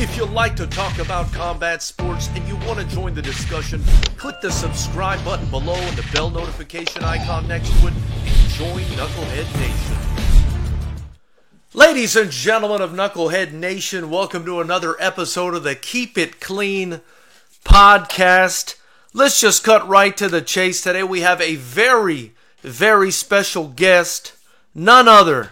If you like to talk about combat sports and you want to join the discussion, click the subscribe button below and the bell notification icon next to it and join Knucklehead Nation. Ladies and gentlemen of Knucklehead Nation, welcome to another episode of the Keep It Clean podcast. Let's just cut right to the chase. Today we have a very, very special guest, none other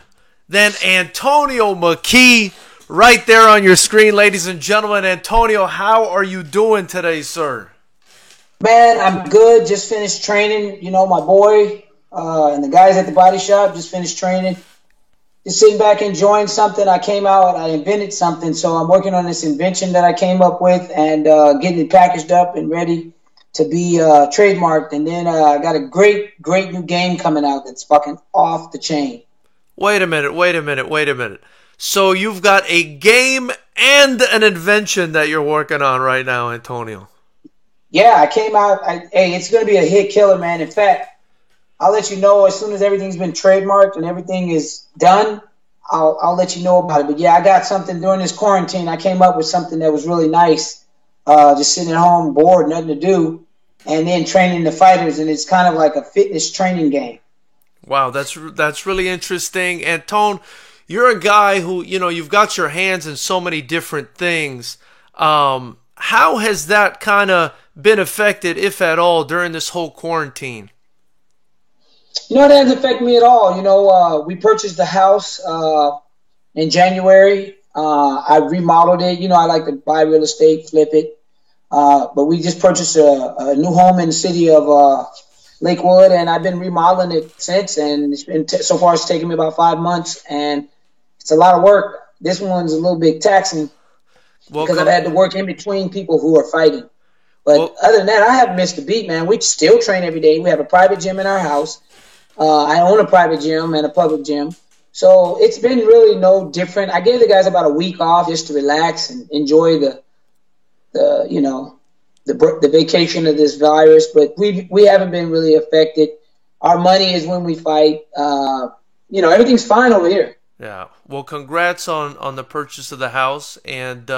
than Antonio McKee. Right there on your screen, ladies and gentlemen. Antonio, how are you doing today, sir? Man, I'm good. Just finished training. You know, my boy and the guys at the body shop just finished training. Just sitting back enjoying something. I came out, I invented something. So I'm working on this invention that I came up with and getting it packaged up and ready to be trademarked. And then I got a great new game coming out that's fucking off the chain. Wait a minute. So you've got a game and an invention that you're working on right now, Antonio. Yeah, I came out. Hey, it's going to be a hit killer, man. In fact, I'll let you know as soon as everything's been trademarked and everything is done. I'll let you know about it. But yeah, I got something during this quarantine. I came up with something that was really nice. Just sitting at home, bored, nothing to do, and then training the fighters. And it's kind of like a fitness training game. Wow, that's really interesting. And Tone, you're a guy who, you know, you've got your hands in so many different things. How has that kind of been affected, if at all, during this whole quarantine? You know, it hasn't affected me at all. You know, we purchased the house in January. I remodeled it. You know, I like to buy real estate, flip it. But we just purchased a new home in the city of Lakewood, and I've been remodeling it since. And it's been so far, it's taken me about 5 months, and it's a lot of work. This one's a little bit taxing because I've had to work in between people who are fighting. But other than that, I haven't missed a beat, man. We still train every day. We have a private gym in our house. I own a private gym and a public gym. So it's been really no different. I gave the guys about a week off just to relax and enjoy the vacation of this virus. But we haven't been really affected. Our money is when we fight. Everything's fine over here. Yeah. Well, congrats on the purchase of the house, and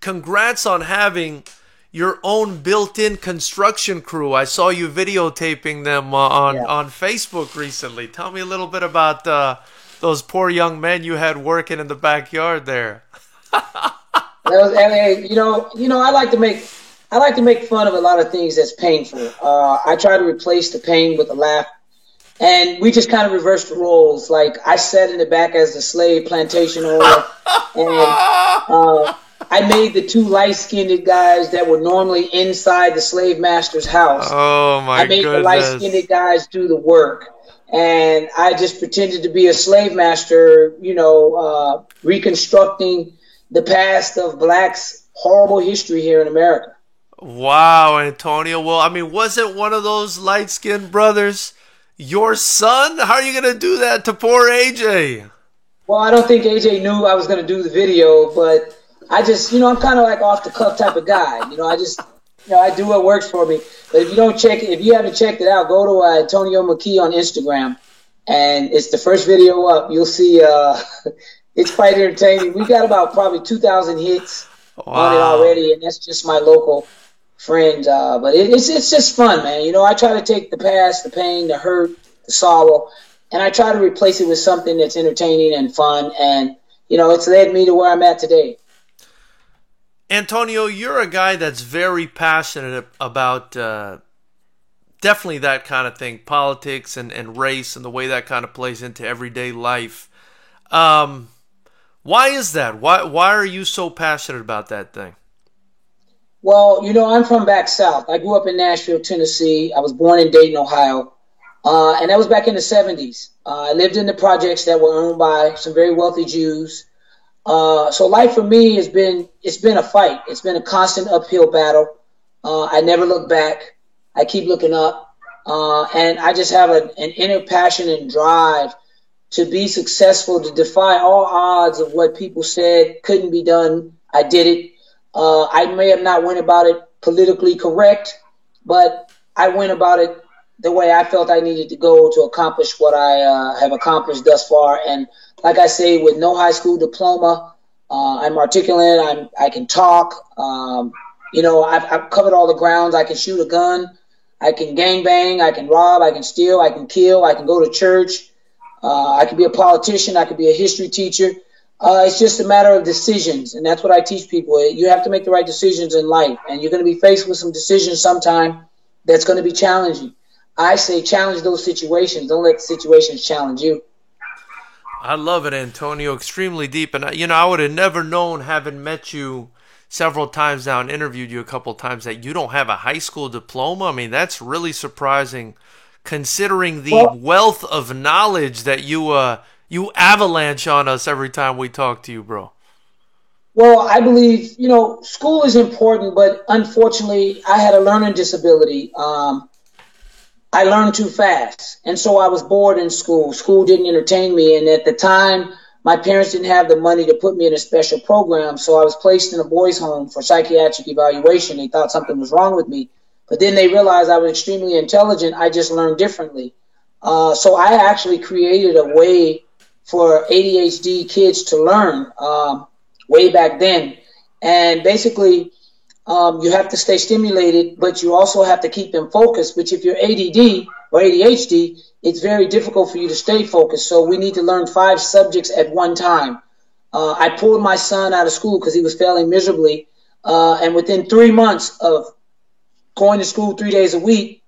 congrats on having your own built-in construction crew. I saw you videotaping them on Facebook recently. Tell me a little bit about those poor young men you had working in the backyard there. I like to make fun of a lot of things that's painful. I try to replace the pain with a laugh. And we just kind of reversed the roles. Like, I sat in the back as the slave plantation owner, and I made the two light-skinned guys that were normally inside the slave master's house. Oh, my goodness. I made the light-skinned guys do the work. And I just pretended to be a slave master, reconstructing the past of blacks' horrible history here in America. Wow, Antonio. Well, I mean, wasn't one of those light-skinned brothers your son? How are you going to do that to poor AJ? Well, I don't think AJ knew I was going to do the video, but I just, I'm kind of like off the cuff type of guy. I do what works for me. But if you haven't checked it out, go to Antonio McKee on Instagram, and it's the first video up. You'll see it's quite entertaining. We got about probably 2,000 hits on it already, and that's just my local friends, but it's just fun, man. I try to take the past, the pain, the hurt, the sorrow, and I try to replace it with something that's entertaining and fun, and it's led me to where I'm at today. Antonio, you're a guy that's very passionate about definitely that kind of thing, politics and race and the way that kind of plays into everyday life. Why is that? Why are you so passionate about that thing? Well, I'm from back south. I grew up in Nashville, Tennessee. I was born in Dayton, Ohio. And that was back in the 70s. I lived in the projects that were owned by some very wealthy Jews. So life for me it's been a fight. It's been a constant uphill battle. I never look back. I keep looking up. And I just have an inner passion and drive to be successful, to defy all odds of what people said couldn't be done. I did it. I may have not went about it politically correct, but I went about it the way I felt I needed to go to accomplish what I have accomplished thus far. And like I say, with no high school diploma, I'm articulate. I can talk. I've covered all the grounds. I can shoot a gun. I can gangbang. I can rob. I can steal. I can kill. I can go to church. I could be a politician. I could be a history teacher. It's just a matter of decisions, and that's what I teach people. You have to make the right decisions in life, and you're going to be faced with some decisions sometime that's going to be challenging. I say challenge those situations. Don't let the situations challenge you. I love it, Antonio. Extremely deep. And, I would have never known, having met you several times now and interviewed you a couple of times, that you don't have a high school diploma. I mean, that's really surprising considering the wealth of knowledge that you avalanche on us every time we talk to you, bro. Well, I believe, school is important, but unfortunately, I had a learning disability. I learned too fast, and so I was bored in school. School didn't entertain me, and at the time, my parents didn't have the money to put me in a special program, so I was placed in a boys' home for psychiatric evaluation. They thought something was wrong with me, but then they realized I was extremely intelligent. I just learned differently. So I actually created a way for ADHD kids to learn way back then, and basically, you have to stay stimulated, but you also have to keep them focused, which if you're ADD or ADHD, it's very difficult for you to stay focused. So we need to learn 5 subjects at one time. I pulled my son out of school because he was failing miserably. And within 3 months of going to school 3 days a week,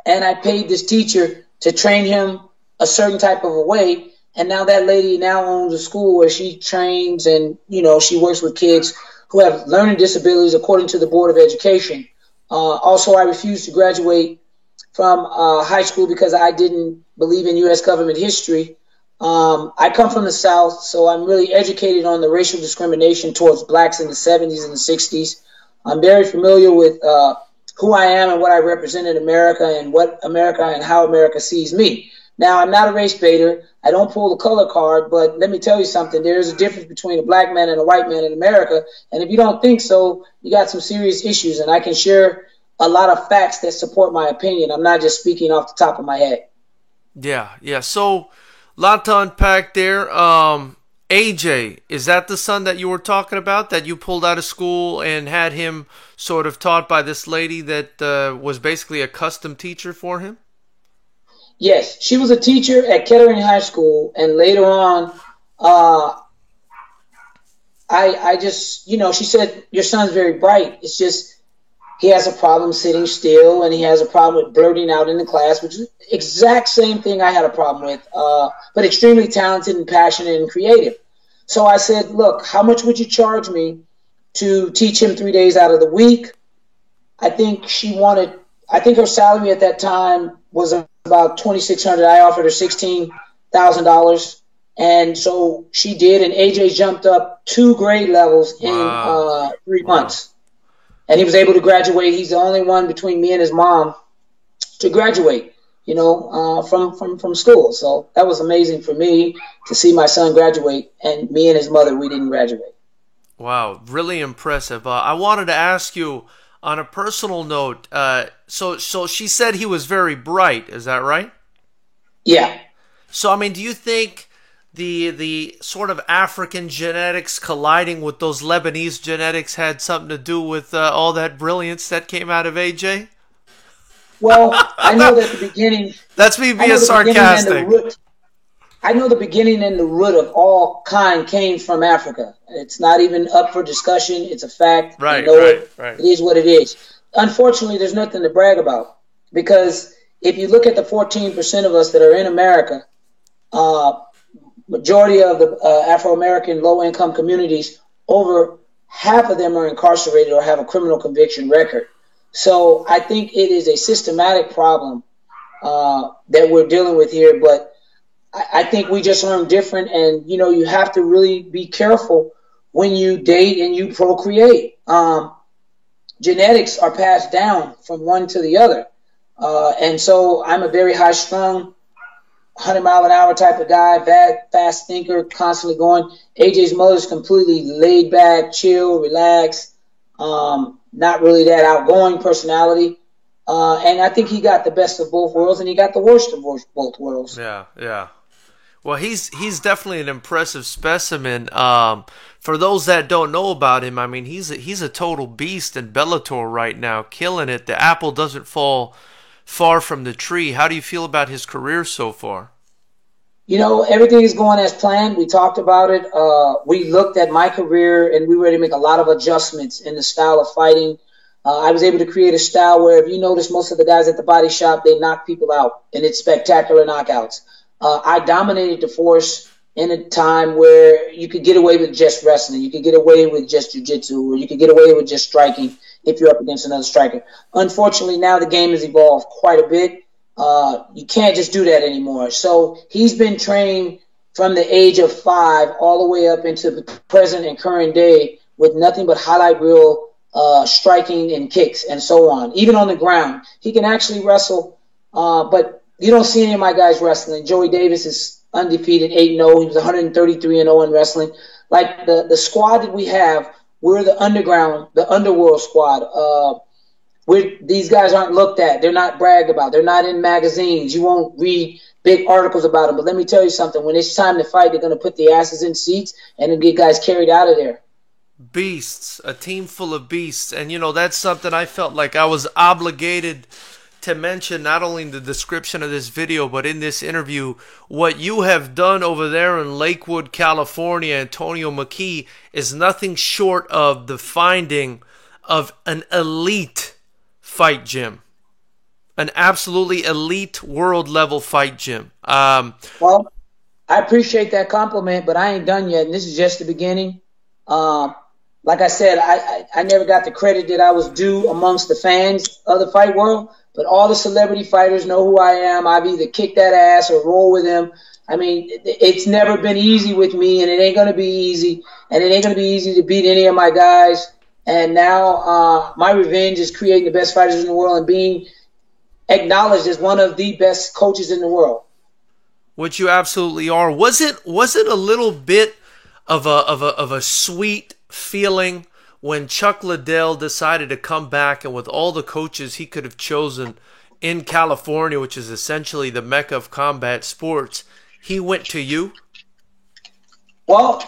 and I paid this teacher to train him a certain type of a way. And now that lady now owns a school where she trains and, she works with kids who have learning disabilities according to the Board of Education. Also, I refused to graduate from high school because I didn't believe in U.S. government history. I come from the South, so I'm really educated on the racial discrimination towards blacks in the 70s and the 60s. I'm very familiar with who I am and what I represent in America and what America and how America sees me. Now, I'm not a race baiter. I don't pull the color card, but let me tell you something. There is a difference between a black man and a white man in America. And if you don't think so, you got some serious issues. And I can share a lot of facts that support my opinion. I'm not just speaking off the top of my head. Yeah. So, a lot to unpack there. AJ, is that the son that you were talking about, that you pulled out of school and had him sort of taught by this lady that was basically a custom teacher for him? Yes, she was a teacher at Kettering High School, and later on, I just, she said, your son's very bright. It's just he has a problem sitting still, and he has a problem with blurting out in the class, which is the exact same thing I had a problem with, but extremely talented and passionate and creative. So I said, look, how much would you charge me to teach him 3 days out of the week? I think her salary at that time was about $2,600. I offered her $16,000, and so she did. And AJ jumped up 2 grade levels in 3 months, and he was able to graduate. He's the only one between me and his mom to graduate, from school. So that was amazing for me to see my son graduate, and me and his mother, we didn't graduate. Wow, really impressive. I wanted to ask you, on a personal note, so she said he was very bright. Is that right? Yeah. So, do you think the sort of African genetics colliding with those Lebanese genetics had something to do with all that brilliance that came out of AJ? Well, I know that the beginning... That's me being sarcastic. I know the beginning and the root of all kind came from Africa. It's not even up for discussion. It's a fact. Right. It is what it is. Unfortunately, there's nothing to brag about, because if you look at the 14% of us that are in America, majority of the Afro-American low-income communities, over half of them are incarcerated or have a criminal conviction record. So I think it is a systematic problem that we're dealing with here, but I think we just learn different, and you have to really be careful when you date and you procreate. Genetics are passed down from one to the other, and so I'm a very high-strung, 100-mile-an-hour type of guy, fast thinker, constantly going. AJ's mother's completely laid back, chill, relaxed, not really that outgoing personality. And I think he got the best of both worlds, and he got the worst of both worlds. Yeah. Well, he's definitely an impressive specimen. For those that don't know about him, I mean, he's a total beast in Bellator right now, killing it. The apple doesn't fall far from the tree. How do you feel about his career so far? You know, everything is going as planned. We talked about it. We looked at my career, and we were able to make a lot of adjustments in the style of fighting. I was able to create a style where, if you notice, most of the guys at the body shop, they knock people out, and it's spectacular knockouts. I dominated the force in a time where you could get away with just wrestling. You could get away with just jiu-jitsu, or you could get away with just striking if you're up against another striker. Unfortunately, now the game has evolved quite a bit. You can't just do that anymore. So he's been trained from the age of 5 all the way up into the present and current day with nothing but highlight reel striking and kicks and so on. Even on the ground, he can actually wrestle, but you don't see any of my guys wrestling. Joey Davis is undefeated, 8-0. He was 133-0 in wrestling. Like the squad that we have, we're the underworld squad. These guys aren't looked at. They're not bragged about. They're not in magazines. You won't read big articles about them. But let me tell you something. When it's time to fight, they're going to put the asses in seats and then get guys carried out of there. Beasts, a team full of beasts. And, you know, that's something I felt like I was obligated to mention, not only in the description of this video, but in this interview. What you have done over there in Lakewood, California, Antonio McKee, is nothing short of the finding of an elite fight gym. An absolutely elite world level fight gym. Well, I appreciate that compliment, but I ain't done yet, and this is just the beginning. Like I said, I never got the credit that I was due amongst the fans of the fight world, but all the celebrity fighters know who I am. I've either kicked that ass or roll with them. I mean, it's never been easy with me, and it ain't going to be easy, and it ain't going to be easy to beat any of my guys. And now my revenge is creating the best fighters in the world and being acknowledged as one of the best coaches in the world. Which you absolutely are. Was it a little bit of a sweet feeling when Chuck Liddell decided to come back, and with all the coaches he could have chosen in California, which is essentially the mecca of combat sports, he went to you? Well,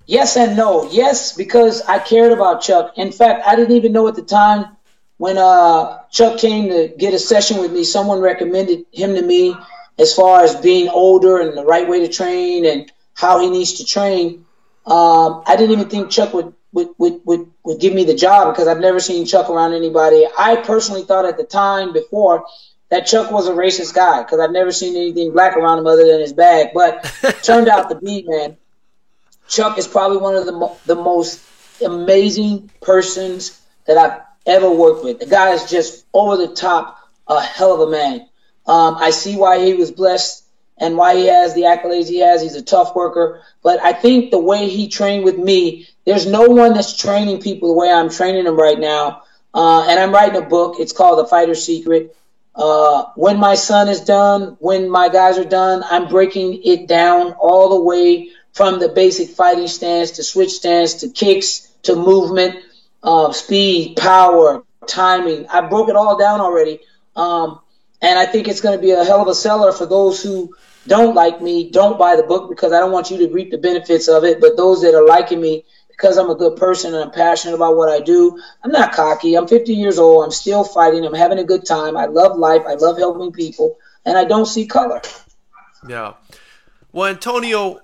yes and no. Yes, because I cared about Chuck. In fact, I didn't even know at the time when Chuck came to get a session with me, someone recommended him to me as far as being older and the right way to train and how he needs to train. I didn't even think Chuck would give me the job because I've never seen Chuck around anybody. I personally thought at the time before that Chuck was a racist guy because I've never seen anything black around him other than his bag. But turned out to be, man, Chuck is probably one of the most amazing persons that I've ever worked with. The guy is just over the top, a hell of a man. I see why he was blessed and why he has the accolades he has. He's a tough worker. But I think the way he trained with me, there's no one that's training people the way I'm training them right now. And I'm writing a book. It's called The Fighter's Secret. When my son is done, when my guys are done, I'm breaking it down all the way from the basic fighting stance to switch stance to kicks to movement, speed, power, timing. I broke it all down already. And I think it's going to be a hell of a seller for those who don't like me. Don't buy the book because I don't want you to reap the benefits of it. But those that are liking me because I'm a good person and I'm passionate about what I do, I'm not cocky. I'm 50 years old. I'm still fighting. I'm having a good time. I love life. I love helping people. And I don't see color. Yeah. Well, Antonio,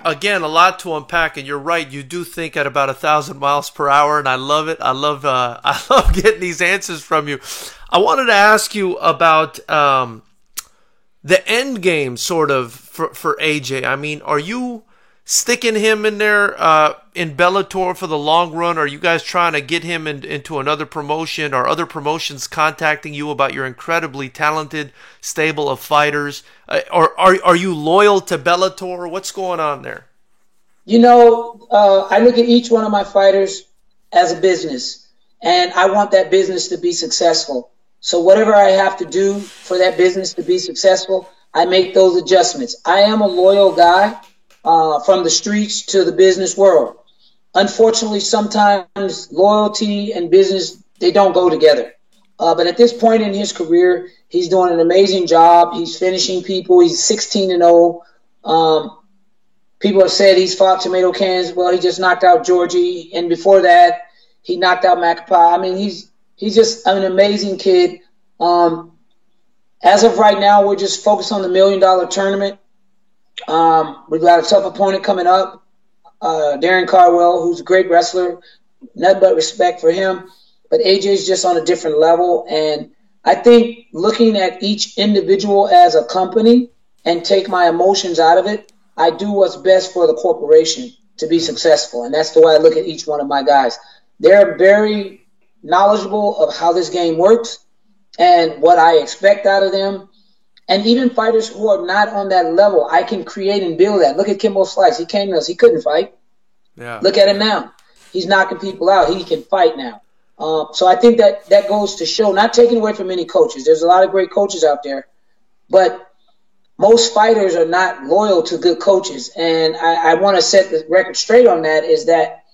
again, a lot to unpack, and you're right. You do think at about 1,000 miles per hour, and I love it. I love getting these answers from you. I wanted to ask you about the end game, sort of, for AJ. I mean, are you sticking him in there in Bellator for the long run? Are you guys trying to get him into another promotion? Are other promotions contacting you about your incredibly talented stable of fighters? Or are you loyal to Bellator? What's going on there? You know, I look at each one of my fighters as a business, and I want that business to be successful. So whatever I have to do for that business to be successful, I make those adjustments. I am a loyal guy from the streets to the business world. Unfortunately, sometimes loyalty and business, they don't go together. But at this point in his career, he's doing an amazing job. He's finishing people. He's 16-0. People have said he's fought tomato cans. Well, he just knocked out Georgie, and before that, he knocked out McApie. I mean, he's just an amazing kid. As of right now, we're just focused on the $1 million tournament. We've got a tough opponent coming up, Darren Carwell, who's a great wrestler. Nothing but respect for him. But AJ's just on a different level. And I think looking at each individual as a company and take my emotions out of it, I do what's best for the corporation to be successful. And that's the way I look at each one of my guys. They're very knowledgeable of how this game works and what I expect out of them. And even fighters who are not on that level, I can create and build that. Look at Kimbo Slice. He came to us. He couldn't fight. Yeah. Look at him now. He's knocking people out. He can fight now. So I think that goes to show, not taking away from any coaches. There's a lot of great coaches out there. But most fighters are not loyal to good coaches. And I want to set the record straight on that, is that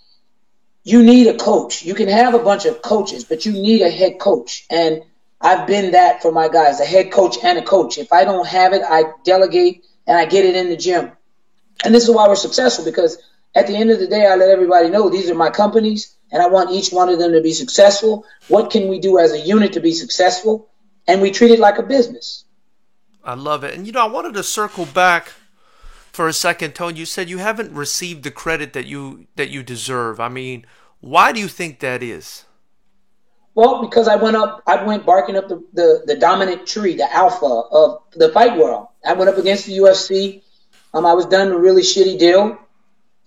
you need a coach. You can have a bunch of coaches, but you need a head coach. And I've been that for my guys, a head coach and a coach. If I don't have it, I delegate and I get it in the gym. And this is why we're successful, because at the end of the day, I let everybody know these are my companies and I want each one of them to be successful. What can we do as a unit to be successful? And we treat it like a business. I love it. And, I wanted to circle back for a second, Tone. You said you haven't received the credit that you deserve. I mean, why do you think that is? Well, because I went barking up the dominant tree, the alpha of the fight world. I went up against the UFC. I was done a really shitty deal.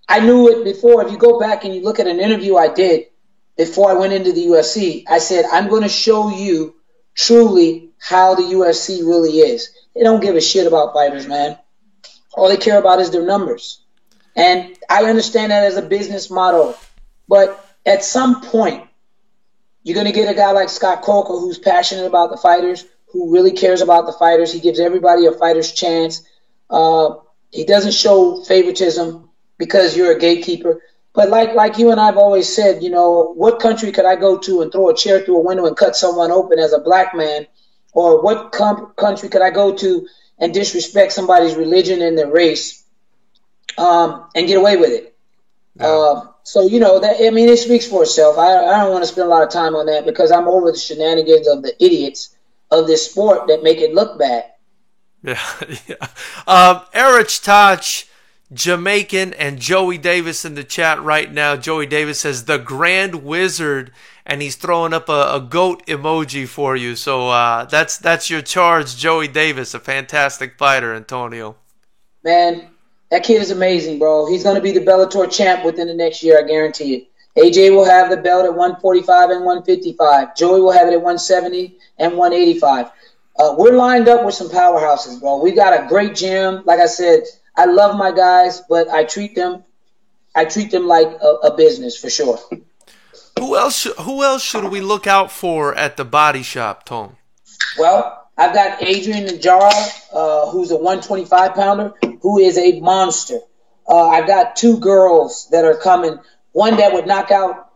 I knew it before. If you go back and you look at an interview I did before I went into the UFC, I said, I'm going to show you truly how the UFC really is. They don't give a shit about fighters, man. All they care about is their numbers. And I understand that as a business model. But at some point, you're going to get a guy like Scott Coker who's passionate about the fighters, who really cares about the fighters. He gives everybody a fighter's chance. He doesn't show favoritism because you're a gatekeeper. But like you and I have always said, what country could I go to and throw a chair through a window and cut someone open as a black man? Or what country could I go to and disrespect somebody's religion and their race and get away with it? Yeah. So, it speaks for itself. I don't want to spend a lot of time on that because I'm over the shenanigans of the idiots of this sport that make it look bad. Yeah. Erich Toch, Jamaican, and Joey Davis in the chat right now. Joey Davis says, the Grand Wizard, and he's throwing up a goat emoji for you. So that's your charge, Joey Davis, a fantastic fighter, Antonio. Man, that kid is amazing, bro. He's going to be the Bellator champ within the next year, I guarantee it. AJ will have the belt at 145 and 155. Joey will have it at 170 and 185. We're lined up with some powerhouses, bro. We got a great gym. Like I said, I love my guys, but I treat them like a business for sure. Who else should we look out for at the Body Shop, Tone? Well, I've got Adrian Najara, who's a 125-pounder, who is a monster. I've got two girls that are coming. One that would knock out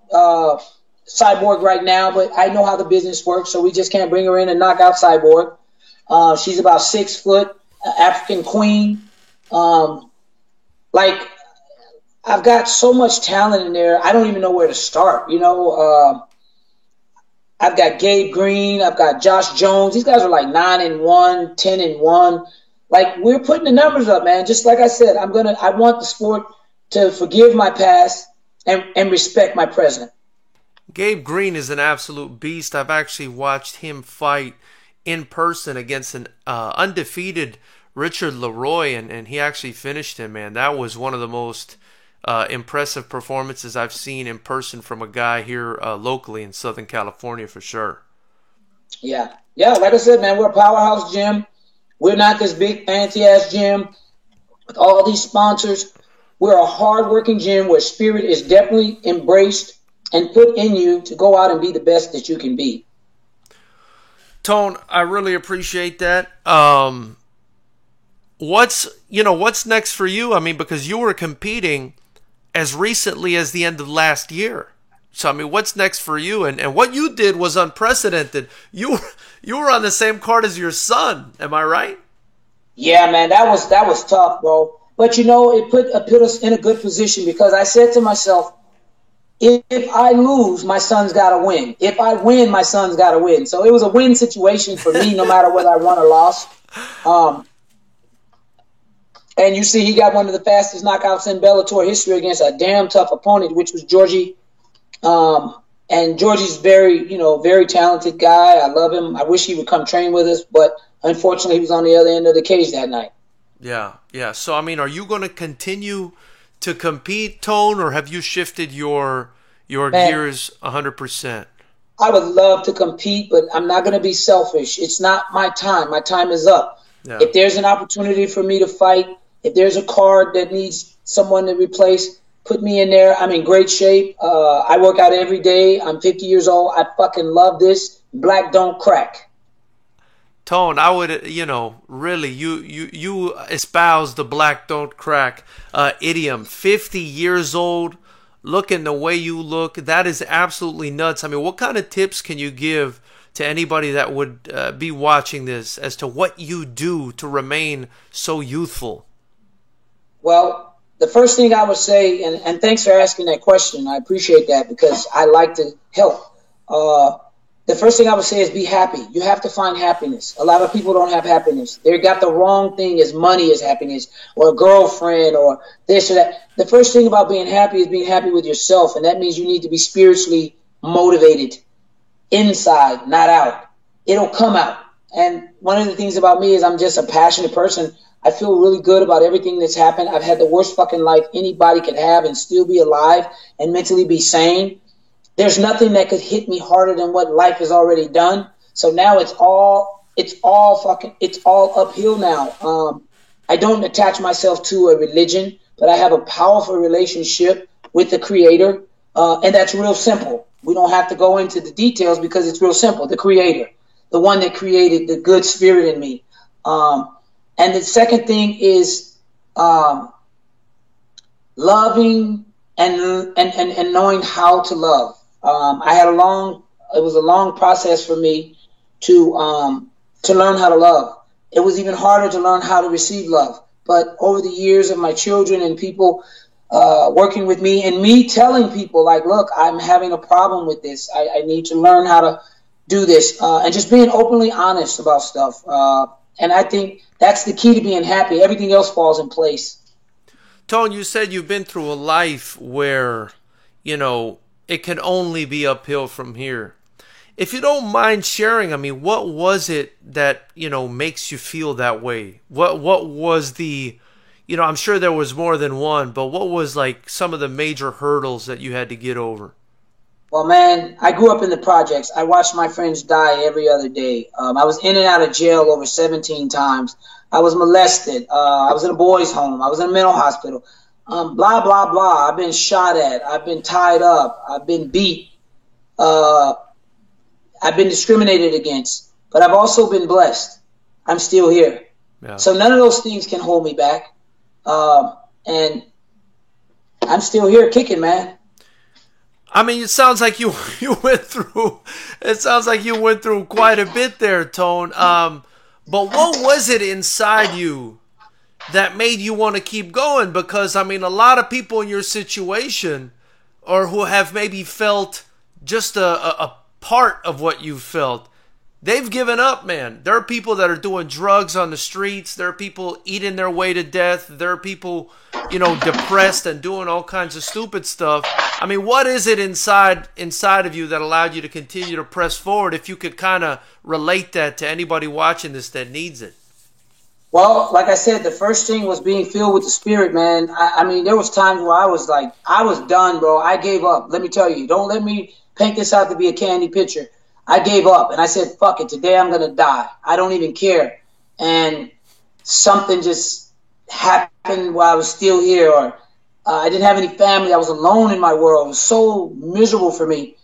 Cyborg right now, but I know how the business works, so we just can't bring her in and knock out Cyborg. She's about 6 foot, African queen. I've got so much talent in there, I don't even know where to start. I've got Gabe Green, I've got Josh Jones. These guys are like 9-1, 10-1. Like, we're putting the numbers up, man. Just like I said, I want the sport to forgive my past and respect my present. Gabe Green is an absolute beast. I've actually watched him fight in person against an undefeated Richard Leroy, and he actually finished him, man. That was one of the most impressive performances I've seen in person from a guy here locally in Southern California for sure. Yeah, like I said, man, we're a powerhouse gym. We're not this big fancy-ass gym with all these sponsors. We're a hard-working gym where spirit is definitely embraced and put in you to go out and be the best that you can be. Tone, I really appreciate that. What's next for you? I mean, because you were competing as recently as the end of last year. So, I mean, what's next for you? And what you did was unprecedented. You were on the same card as your son. Am I right? Yeah, man, that was tough, bro. But, you know, it put us in a good position because I said to myself, if I lose, my son's got to win. If I win, my son's got to win. So it was a win situation for me, no matter whether I won or lost. And you see, he got one of the fastest knockouts in Bellator history against a damn tough opponent, which was Georgie. And Georgie's very talented guy. I love him. I wish he would come train with us, but unfortunately, he was on the other end of the cage that night. Yeah. So, I mean, are you going to continue to compete, Tone, or have you shifted your gears 100%? I would love to compete, but I'm not going to be selfish. It's not my time. My time is up. Yeah. If there's an opportunity for me to fight, if there's a card that needs someone to replace, put me in there. I'm in great shape. I work out every day. I'm 50 years old. I fucking love this. Black don't crack. Tone, I would, really, you espouse the black don't crack idiom. 50 years old, looking the way you look, that is absolutely nuts. I mean, what kind of tips can you give to anybody that would be watching this as to what you do to remain so youthful? Well, the first thing I would say, and thanks for asking that question. I appreciate that because I like to help. The first thing I would say is be happy. You have to find happiness. A lot of people don't have happiness. They got the wrong thing as money as happiness or a girlfriend or this or that. The first thing about being happy is being happy with yourself, and that means you need to be spiritually motivated inside, not out. It'll come out. And one of the things about me is I'm just a passionate person. I feel really good about everything that's happened. I've had the worst fucking life anybody could have and still be alive and mentally be sane. There's nothing that could hit me harder than what life has already done. So now it's all uphill now. I don't attach myself to a religion, but I have a powerful relationship with the Creator, and that's real simple. We don't have to go into the details because it's real simple. The Creator, the one that created the good spirit in me. And the second thing is loving and knowing how to love. It was a long process for me to learn how to love. It was even harder to learn how to receive love. But over the years of my children and people working with me and me telling people like, look, I'm having a problem with this. I need to learn how to do this and just being openly honest about stuff. And I think that's the key to being happy. Everything else falls in place. Tone, you said you've been through a life where, it can only be uphill from here. If you don't mind sharing, I mean, what was it that, makes you feel that way? What was the, I'm sure there was more than one, but what was like some of the major hurdles that you had to get over? Well, man, I grew up in the projects. I watched my friends die every other day. I was in and out of jail over 17 times. I was molested. I was in a boys' home. I was in a mental hospital. Blah, blah, blah. I've been shot at. I've been tied up. I've been beat. I've been discriminated against. But I've also been blessed. I'm still here. Yeah. So none of those things can hold me back. And I'm still here kicking, man. I mean, it sounds like you went through. It sounds like you went through quite a bit there, Tone. But what was it inside you that made you want to keep going? Because I mean, a lot of people in your situation, or who have maybe felt just a part of what you felt, they've given up, man. There are people that are doing drugs on the streets. There are people eating their way to death. There are people, depressed and doing all kinds of stupid stuff. I mean, what is it inside of you that allowed you to continue to press forward? If you could kind of relate that to anybody watching this that needs it. Well, like I said, the first thing was being filled with the Spirit, man. I mean, there was times where I was done, bro. I gave up. Let me tell you, don't let me paint this out to be a candy picture. I gave up and I said, fuck it. Today I'm going to die. I don't even care. And something just happened while I was still here, or I didn't have any family. I was alone in my world. It was so miserable for me.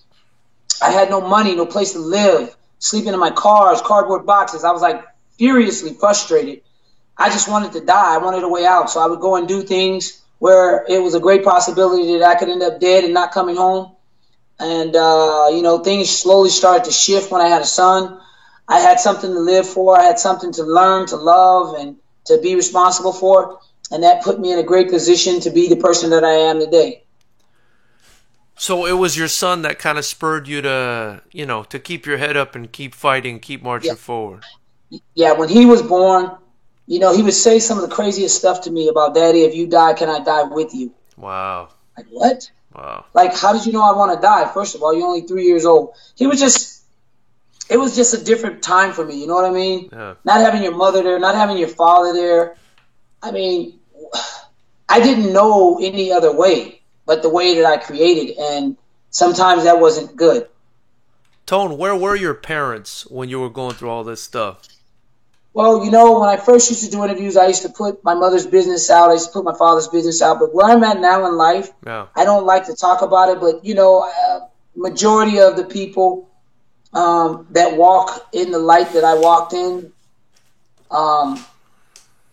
I had no money, no place to live, sleeping in my cars, cardboard boxes. I was like furiously frustrated. I just wanted to die. I wanted a way out. So I would go and do things where it was a great possibility that I could end up dead and not coming home. And, things slowly started to shift when I had a son. I had something to live for. I had something to learn, to love, and to be responsible for. And that put me in a great position to be the person that I am today. So it was your son that kind of spurred you to, to keep your head up and keep fighting, keep marching forward. Yeah, when he was born, he would say some of the craziest stuff to me about, Daddy, if you die, can I die with you? Wow. Like, what? Wow. Like, how did you know I want to die? First of all, you're only 3 years old. It was just a different time for me. You know what I mean? Yeah. Not having your mother there, not having your father there. I mean, I didn't know any other way but the way that I created. And sometimes that wasn't good. Tone, where were your parents when you were going through all this stuff? Well, when I first used to do interviews, I used to put my mother's business out. I used to put my father's business out. But where I'm at now in life, I don't like to talk about it. But, majority of the people that walk in the light that I walked in,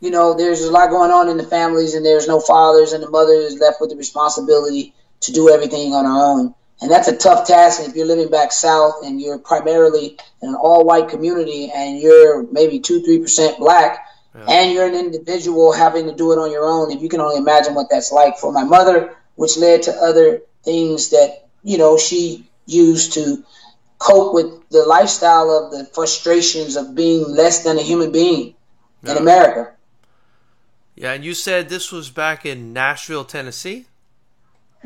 there's a lot going on in the families, and there's no fathers, and the mother is left with the responsibility to do everything on her own. And that's a tough task if you're living back south and you're primarily in an all-white community and you're maybe 2-3% black, and you're an individual having to do it on your own. If you can only imagine what that's like for my mother, which led to other things that, she used to cope with the lifestyle of the frustrations of being less than a human being in America. Yeah, and you said this was back in Nashville, Tennessee?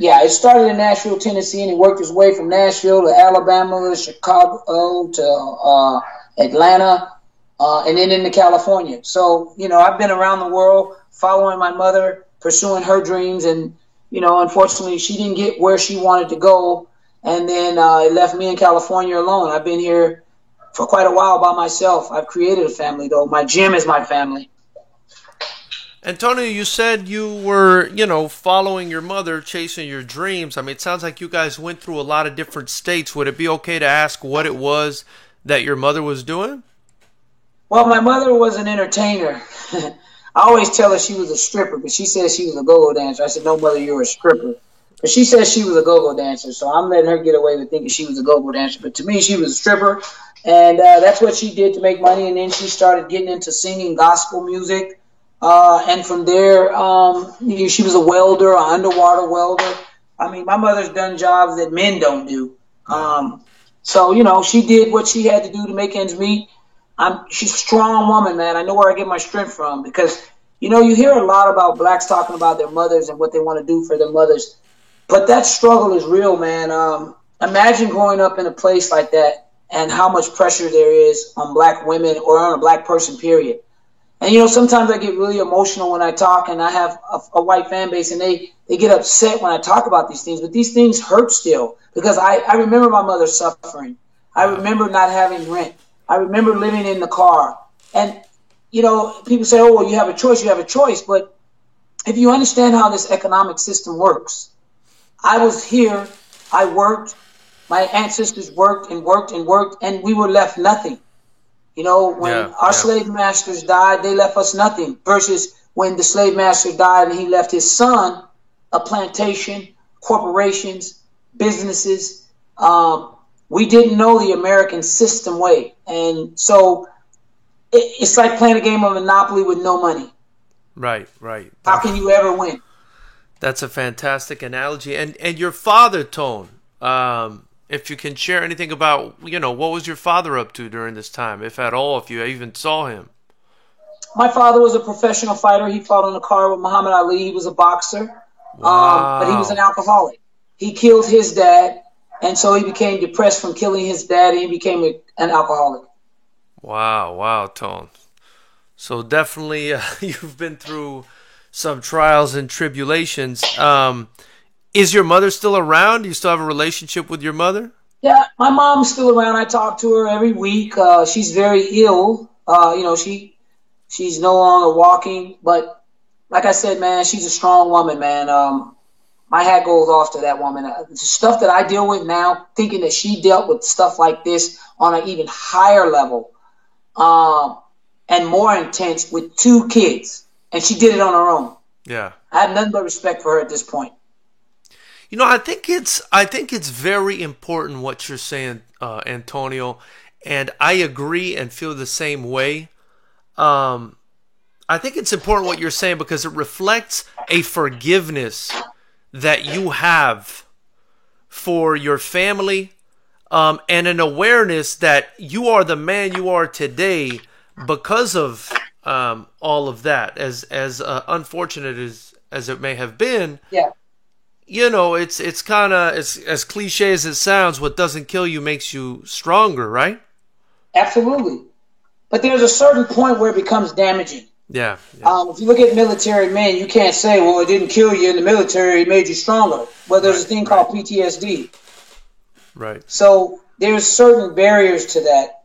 Yeah, it started in Nashville, Tennessee, and it worked its way from Nashville to Alabama to Chicago to Atlanta, and then into California. So, I've been around the world following my mother, pursuing her dreams, and, unfortunately she didn't get where she wanted to go, and then it left me in California alone. I've been here for quite a while by myself. I've created a family, though. My gym is my family. Antonio, you said you were, following your mother, chasing your dreams. I mean, it sounds like you guys went through a lot of different states. Would it be okay to ask what it was that your mother was doing? Well, my mother was an entertainer. I always tell her she was a stripper, but she says she was a go-go dancer. I said, no, mother, you're a stripper. But she says she was a go-go dancer, so I'm letting her get away with thinking she was a go-go dancer. But to me, she was a stripper, and that's what she did to make money. And then she started getting into singing gospel music. And from there, she was a welder, an underwater welder. I mean, my mother's done jobs that men don't do. So, she did what she had to do to make ends meet. She's a strong woman, man. I know where I get my strength from because, you hear a lot about blacks talking about their mothers and what they want to do for their mothers. But that struggle is real, man. Imagine growing up in a place like that and how much pressure there is on black women or on a black person, period. And, sometimes I get really emotional when I talk, and I have a white fan base, and they get upset when I talk about these things. But these things hurt still because I remember my mother suffering. I remember not having rent. I remember living in the car. And, people say, oh, well, you have a choice. But if you understand how this economic system works, I was here, I worked, my ancestors worked, and we were left nothing. When our slave masters died, they left us nothing. Versus when the slave master died and he left his son a plantation, corporations, businesses. We didn't know the American system way. And so it's like playing a game of Monopoly with no money. Right. How can you ever win? That's a fantastic analogy. And your father, Tone, if you can share anything about, what was your father up to during this time, if at all, if you even saw him? My father was a professional fighter. He fought on the card with Muhammad Ali. He was a boxer. Wow. But he was an alcoholic. He killed his dad, and so he became depressed from killing his dad, and he became an alcoholic. Wow, Tone. So definitely you've been through some trials and tribulations. Is your mother still around? Do you still have a relationship with your mother? Yeah, my mom's still around. I talk to her every week. She's very ill. She's no longer walking. But like I said, man, she's a strong woman, man. My hat goes off to that woman. The stuff that I deal with now, thinking that she dealt with stuff like this on an even higher level and more intense with 2 kids. And she did it on her own. Yeah. I have nothing but respect for her at this point. I think it's very important what you're saying, Antonio, and I agree and feel the same way. I think it's important what you're saying because it reflects a forgiveness that you have for your family, and an awareness that you are the man you are today because of all of that. As unfortunate as it may have been, Yeah, it's kind of as cliche as it sounds. What doesn't kill you makes you stronger, right? absolutely. But there's a certain point where it becomes damaging. Yeah. Yeah. If you look at military men, you can't say, well, it didn't kill you in the military, it made you stronger. Well, there's a thing called PTSD. Right. So there's certain barriers to that.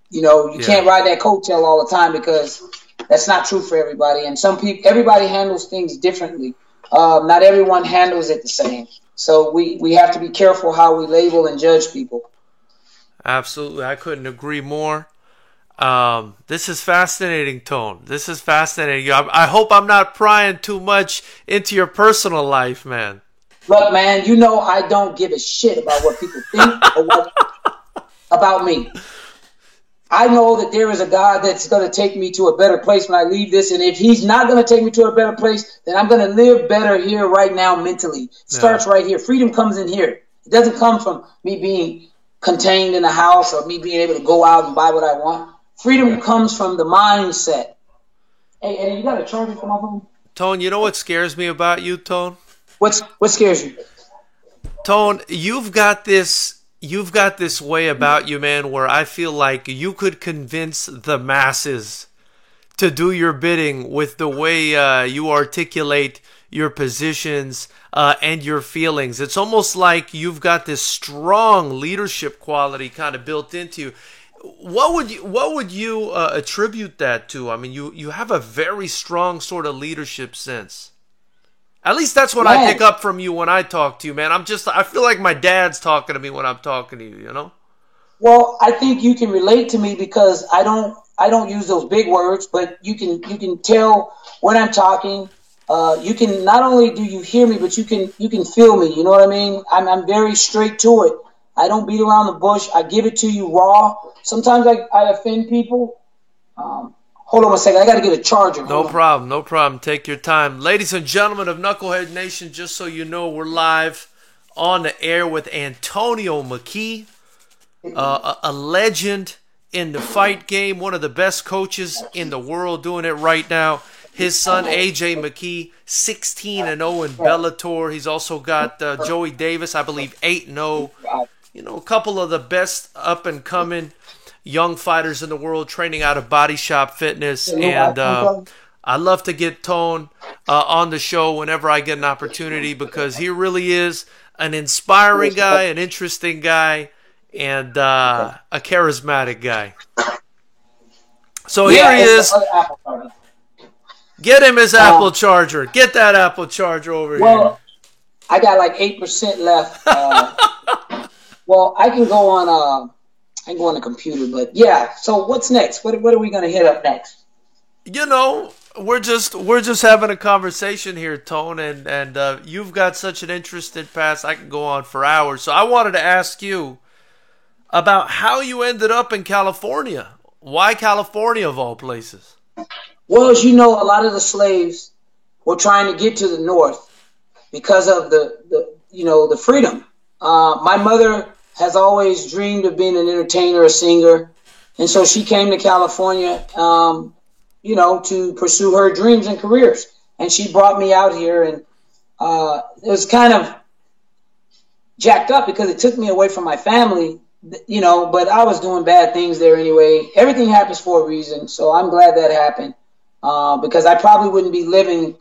You can't ride that coattail all the time because that's not true for everybody. And everybody handles things differently. Not everyone handles it the same. So we have to be careful how we label and judge people. Absolutely. I couldn't agree more. This is fascinating, Tone. This is fascinating. I hope I'm not prying too much into your personal life, man. Look, man, I don't give a shit about what people think or about me. I know that there is a God that's going to take me to a better place when I leave this. And if he's not going to take me to a better place, then I'm going to live better here right now mentally. It starts right here. Freedom comes in here. It doesn't come from me being contained in a house or me being able to go out and buy what I want. Freedom comes from the mindset. Hey, Eddie, you got a charger for my phone? Tone, you know what scares me about you, Tone? What scares you? Tone, you've got this way about you, man, where I feel like you could convince the masses to do your bidding with the way you articulate your positions and your feelings. It's almost like you've got this strong leadership quality kind of built into you. What would you attribute that to? I mean, you have a very strong sort of leadership sense. At least that's what I pick up from you when I talk to you, man. I feel like my dad's talking to me when I'm talking to you, Well, I think you can relate to me because I don't use those big words, but you can tell when I'm talking. You can not only do you hear me, but you can feel me. You know what I mean? I'm very straight to it. I don't beat around the bush. I give it to you raw. Sometimes I offend people. Hold on a second. I got to get a charger. No problem. Take your time. Ladies and gentlemen of Knucklehead Nation, just so you know, we're live on the air with Antonio McKee, a legend in the fight game, one of the best coaches in the world doing it right now. His son, AJ McKee, 16-0 in Bellator. He's also got Joey Davis, I believe, 8-0. A couple of the best up-and-coming young fighters in the world training out of Body Shop Fitness. And I love to get Tone on the show whenever I get an opportunity because he really is an inspiring guy, an interesting guy, and a charismatic guy. So here he is. Get him his Apple charger. Get that Apple charger over here. Well, I got like 8% left. Well, I can go on the computer, but yeah. So what's next? What are we gonna hit up next? We're just having a conversation here, Tone, and you've got such an interesting past. I can go on for hours. So I wanted to ask you about how you ended up in California. Why California of all places? Well, as you know, a lot of the slaves were trying to get to the north because of the freedom. My mother has always dreamed of being an entertainer, a singer, and so she came to California, to pursue her dreams and careers. And she brought me out here, and it was kind of jacked up because it took me away from my family, but I was doing bad things there anyway. Everything happens for a reason, so I'm glad that happened because I probably wouldn't be living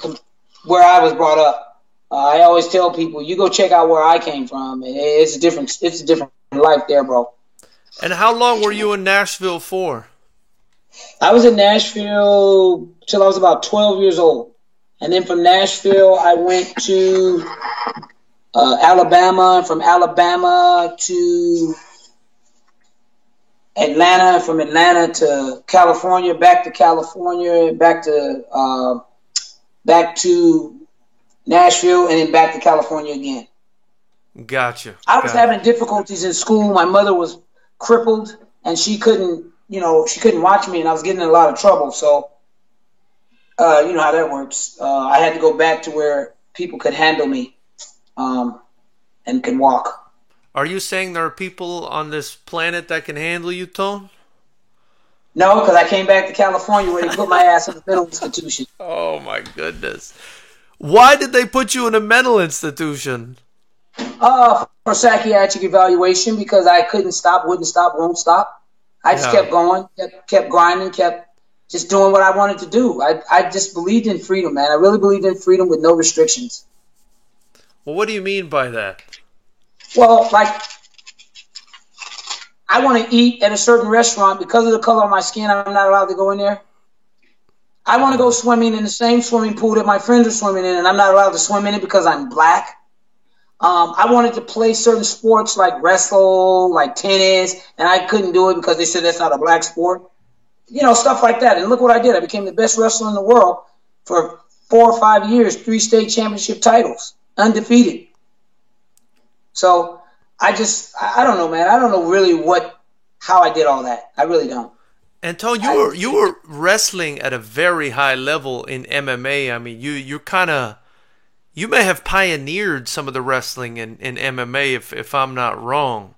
where I was brought up. I always tell people, you go check out where I came from. It's a different life there, bro. And how long were you in Nashville for? I was in Nashville till I was about 12 years old. And then from Nashville, I went to Alabama. From Alabama to Atlanta. From Atlanta to California. Back to California. Back to Nashville, and then back to California again. Gotcha. I was having difficulties in school. My mother was crippled, and she couldn't watch me, and I was getting in a lot of trouble. So, you know how that works. I had to go back to where people could handle me and could walk. Are you saying there are people on this planet that can handle you, Tone? No, because I came back to California where they put my ass in a mental institution. Oh, my goodness. Why did they put you in a mental institution? For psychiatric evaluation, because I couldn't stop, wouldn't stop, won't stop. I just kept going, kept grinding, kept just doing what I wanted to do. I just believed in freedom, man. I really believed in freedom with no restrictions. Well, what do you mean by that? Well, like, I want to eat at a certain restaurant. Because of the color of my skin, I'm not allowed to go in there. I want to go swimming in the same swimming pool that my friends are swimming in, and I'm not allowed to swim in it because I'm black. I wanted to play certain sports like wrestle, like tennis, and I couldn't do it because they said that's not a black sport. You know, stuff like that. And look what I did. I became the best wrestler in the world for 4 or 5 years, 3 state championship titles, undefeated. So I don't know, man. I don't know really how I did all that. I really don't. And Tone, you were wrestling at a very high level in MMA. I mean, you may have pioneered some of the wrestling in MMA, if I'm not wrong.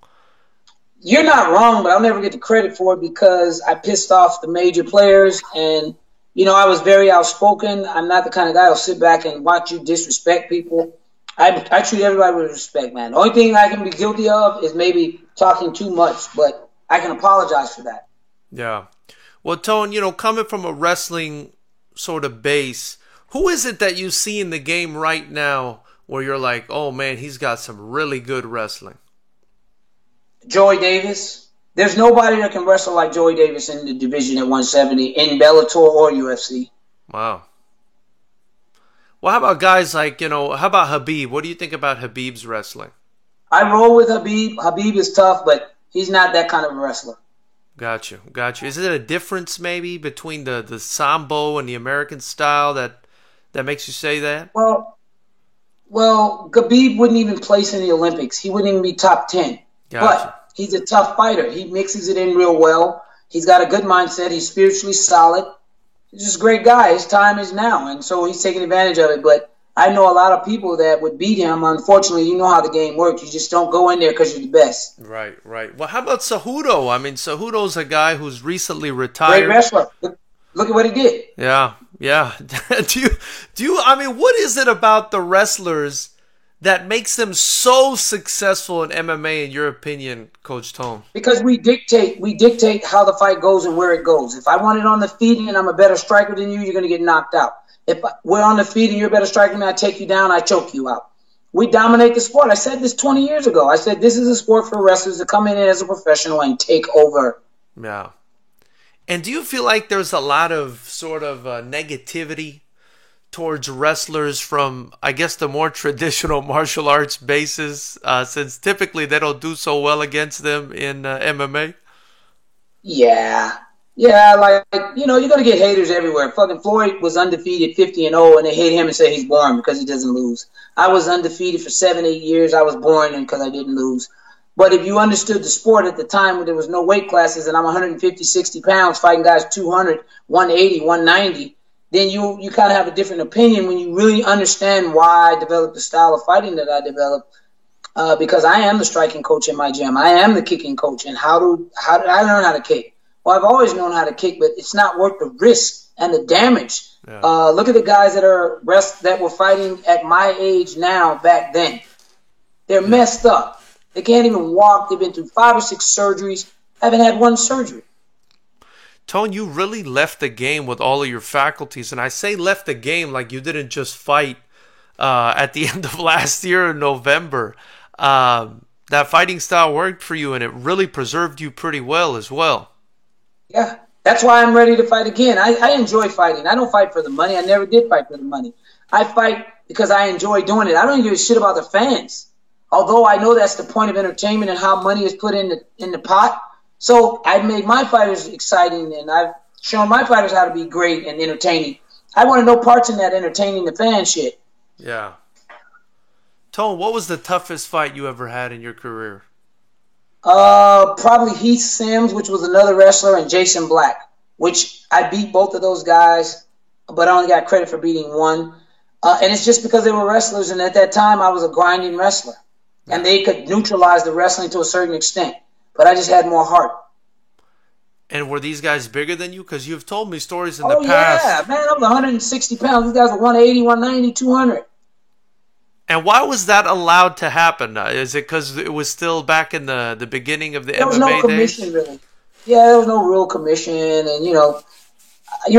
You're not wrong, but I'll never get the credit for it because I pissed off the major players, and you know I was very outspoken. I'm not the kind of guy who'll sit back and watch you disrespect people. I treat everybody with respect, man. The only thing I can be guilty of is maybe talking too much, but I can apologize for that. Yeah. Well, Tone, you know, coming from a wrestling sort of base, who is it that you see in the game right now where you're like, oh, man, he's got some really good wrestling? Joey Davis. There's nobody that can wrestle like Joey Davis in the division at 170 in Bellator or UFC. Wow. Well, how about guys like, you know, how about Khabib? What do you think about Khabib's wrestling? I roll with Khabib. Khabib is tough, but he's not that kind of a wrestler. Gotcha. Is it a difference maybe between the Sambo and the American style that makes you say that? Well, Khabib wouldn't even place in the Olympics. He wouldn't even be top 10. Gotcha. But he's a tough fighter. He mixes it in real well. He's got a good mindset. He's spiritually solid. He's just a great guy. His time is now, and so he's taking advantage of it. But I know a lot of people that would beat him. Unfortunately, you know how the game works. You just don't go in there because you're the best. Right. Well, how about Cejudo? I mean, Cejudo's a guy who's recently retired. Great wrestler. Look at what he did. Yeah. do you? I mean, what is it about the wrestlers that makes them so successful in MMA, in your opinion, Coach Tone? Because we dictate how the fight goes and where it goes. If I want it on the feet and I'm a better striker than you, you're going to get knocked out. If we're on the feet and you're a better striker than me, I take you down, I choke you out. We dominate the sport. I said this 20 years ago. I said this is a sport for wrestlers to come in as a professional and take over. Yeah. And do you feel like there's a lot of sort of negativity towards wrestlers from, I guess, the more traditional martial arts bases, since typically they don't do so well against them in MMA? Yeah, like, you know, you're going to get haters everywhere. Fucking Floyd was undefeated 50-0, and they hate him and say he's boring because he doesn't lose. I was undefeated for 7-8 years. I was boring because I didn't lose. But if you understood the sport at the time when there was no weight classes and I'm 150, 60 pounds fighting guys 200, 180, 190, then you kind of have a different opinion when you really understand why I developed the style of fighting that I developed. Because I am the striking coach in my gym. I am the kicking coach. And how did I learn how to kick? Well, I've always known how to kick, but it's not worth the risk and the damage. Yeah. Look at the guys that were fighting at my age now back then. They're messed up. They can't even walk. They've been through 5 or 6 surgeries. Haven't had one surgery. Tone, you really left the game with all of your faculties. And I say left the game like you didn't just fight at the end of last year in November. That fighting style worked for you, and it really preserved you pretty well as well. Yeah, that's why I'm ready to fight again. I enjoy fighting. I don't fight for the money. I never did fight for the money. I fight because I enjoy doing it. I don't give a shit about the fans. Although I know that's the point of entertainment and how money is put in the pot. So I've made my fighters exciting, and I've shown my fighters how to be great and entertaining. I want to know parts in that entertaining the fan shit. Yeah. Tone, what was the toughest fight you ever had in your career? Probably Heath Sims, which was another wrestler, and Jason Black, which I beat both of those guys, but I only got credit for beating one. And it's just because they were wrestlers, and at that time I was a grinding wrestler, and they could neutralize the wrestling to a certain extent, but I just had more heart. And were these guys bigger than you? Because you've told me stories in the past. Yeah, man, I was 160 pounds. These guys were 180, 190, 200. And why was that allowed to happen? Is it because it was still back in the beginning of the MMA days? There was no commission, really. Yeah, there was no real commission, and you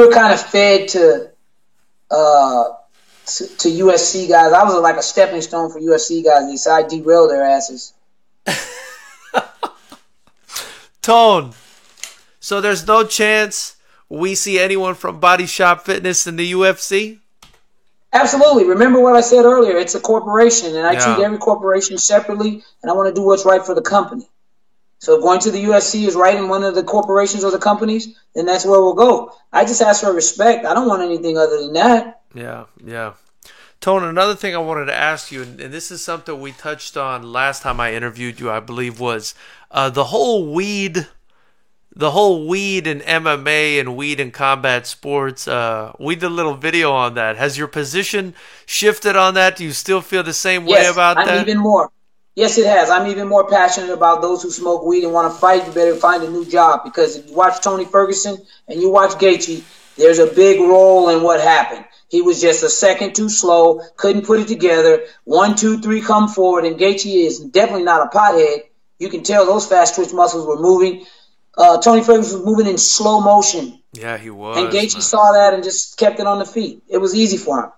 were kind of fed to USC guys. I was like a stepping stone for USC guys. They said I derailed their asses. Tone, so there's no chance we see anyone from Body Shop Fitness in the UFC? Absolutely. Remember what I said earlier. It's a corporation, and I treat every corporation separately, and I want to do what's right for the company. So if going to the UFC is right in one of the corporations or the companies, then that's where we'll go. I just ask for respect. I don't want anything other than that. Yeah. Tone, another thing I wanted to ask you, and this is something we touched on last time I interviewed you, I believe, was the whole weed in MMA and weed in combat sports. We did a little video on that. Has your position shifted on that? Do you still feel the same way about that? Yes, I'm even more. Yes, it has. I'm even more passionate about those who smoke weed and want to fight. You better find a new job, because if you watch Tony Ferguson and you watch Gaethje, there's a big role in what happened. He was just a second too slow, couldn't put it together. 1, 2, 3, come forward, and Gaethje is definitely not a pothead. You can tell those fast twitch muscles were moving. Tony Ferguson was moving in slow motion. Yeah, he was. And Gaethje saw that and just kept it on the feet. It was easy for him.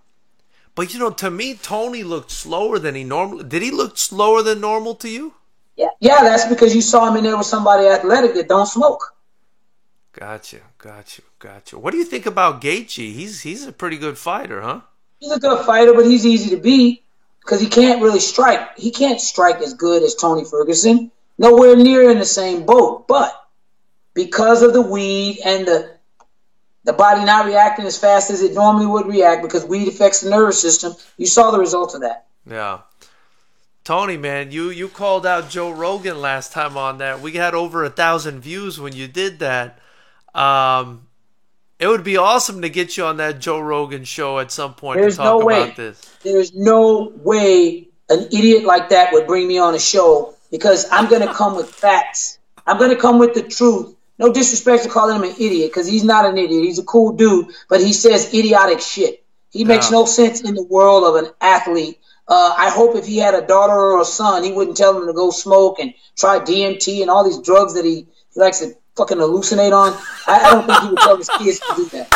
But, to me, Tony looked slower than he normally... Did he look slower than normal to you? Yeah, that's because you saw him in there with somebody athletic that don't smoke. Gotcha. What do you think about Gaethje? He's a pretty good fighter, huh? He's a good fighter, but he's easy to beat because he can't really strike. He can't strike as good as Tony Ferguson. Nowhere near in the same boat. But because of the weed and the body not reacting as fast as it normally would react, because weed affects the nervous system, you saw the results of that. Yeah. Tony, man, you called out Joe Rogan last time on that. We had over 1,000 views when you did that. It would be awesome to get you on that Joe Rogan show at some point to talk about this. There's no way an idiot like that would bring me on a show, because I'm going to come with facts. I'm going to come with the truth. No disrespect to calling him an idiot, because he's not an idiot. He's a cool dude, but he says idiotic shit. He makes no sense in the world of an athlete. I hope if he had a daughter or a son, he wouldn't tell them to go smoke and try DMT and all these drugs that he likes to fucking hallucinate on. I don't think he would tell his kids to do that.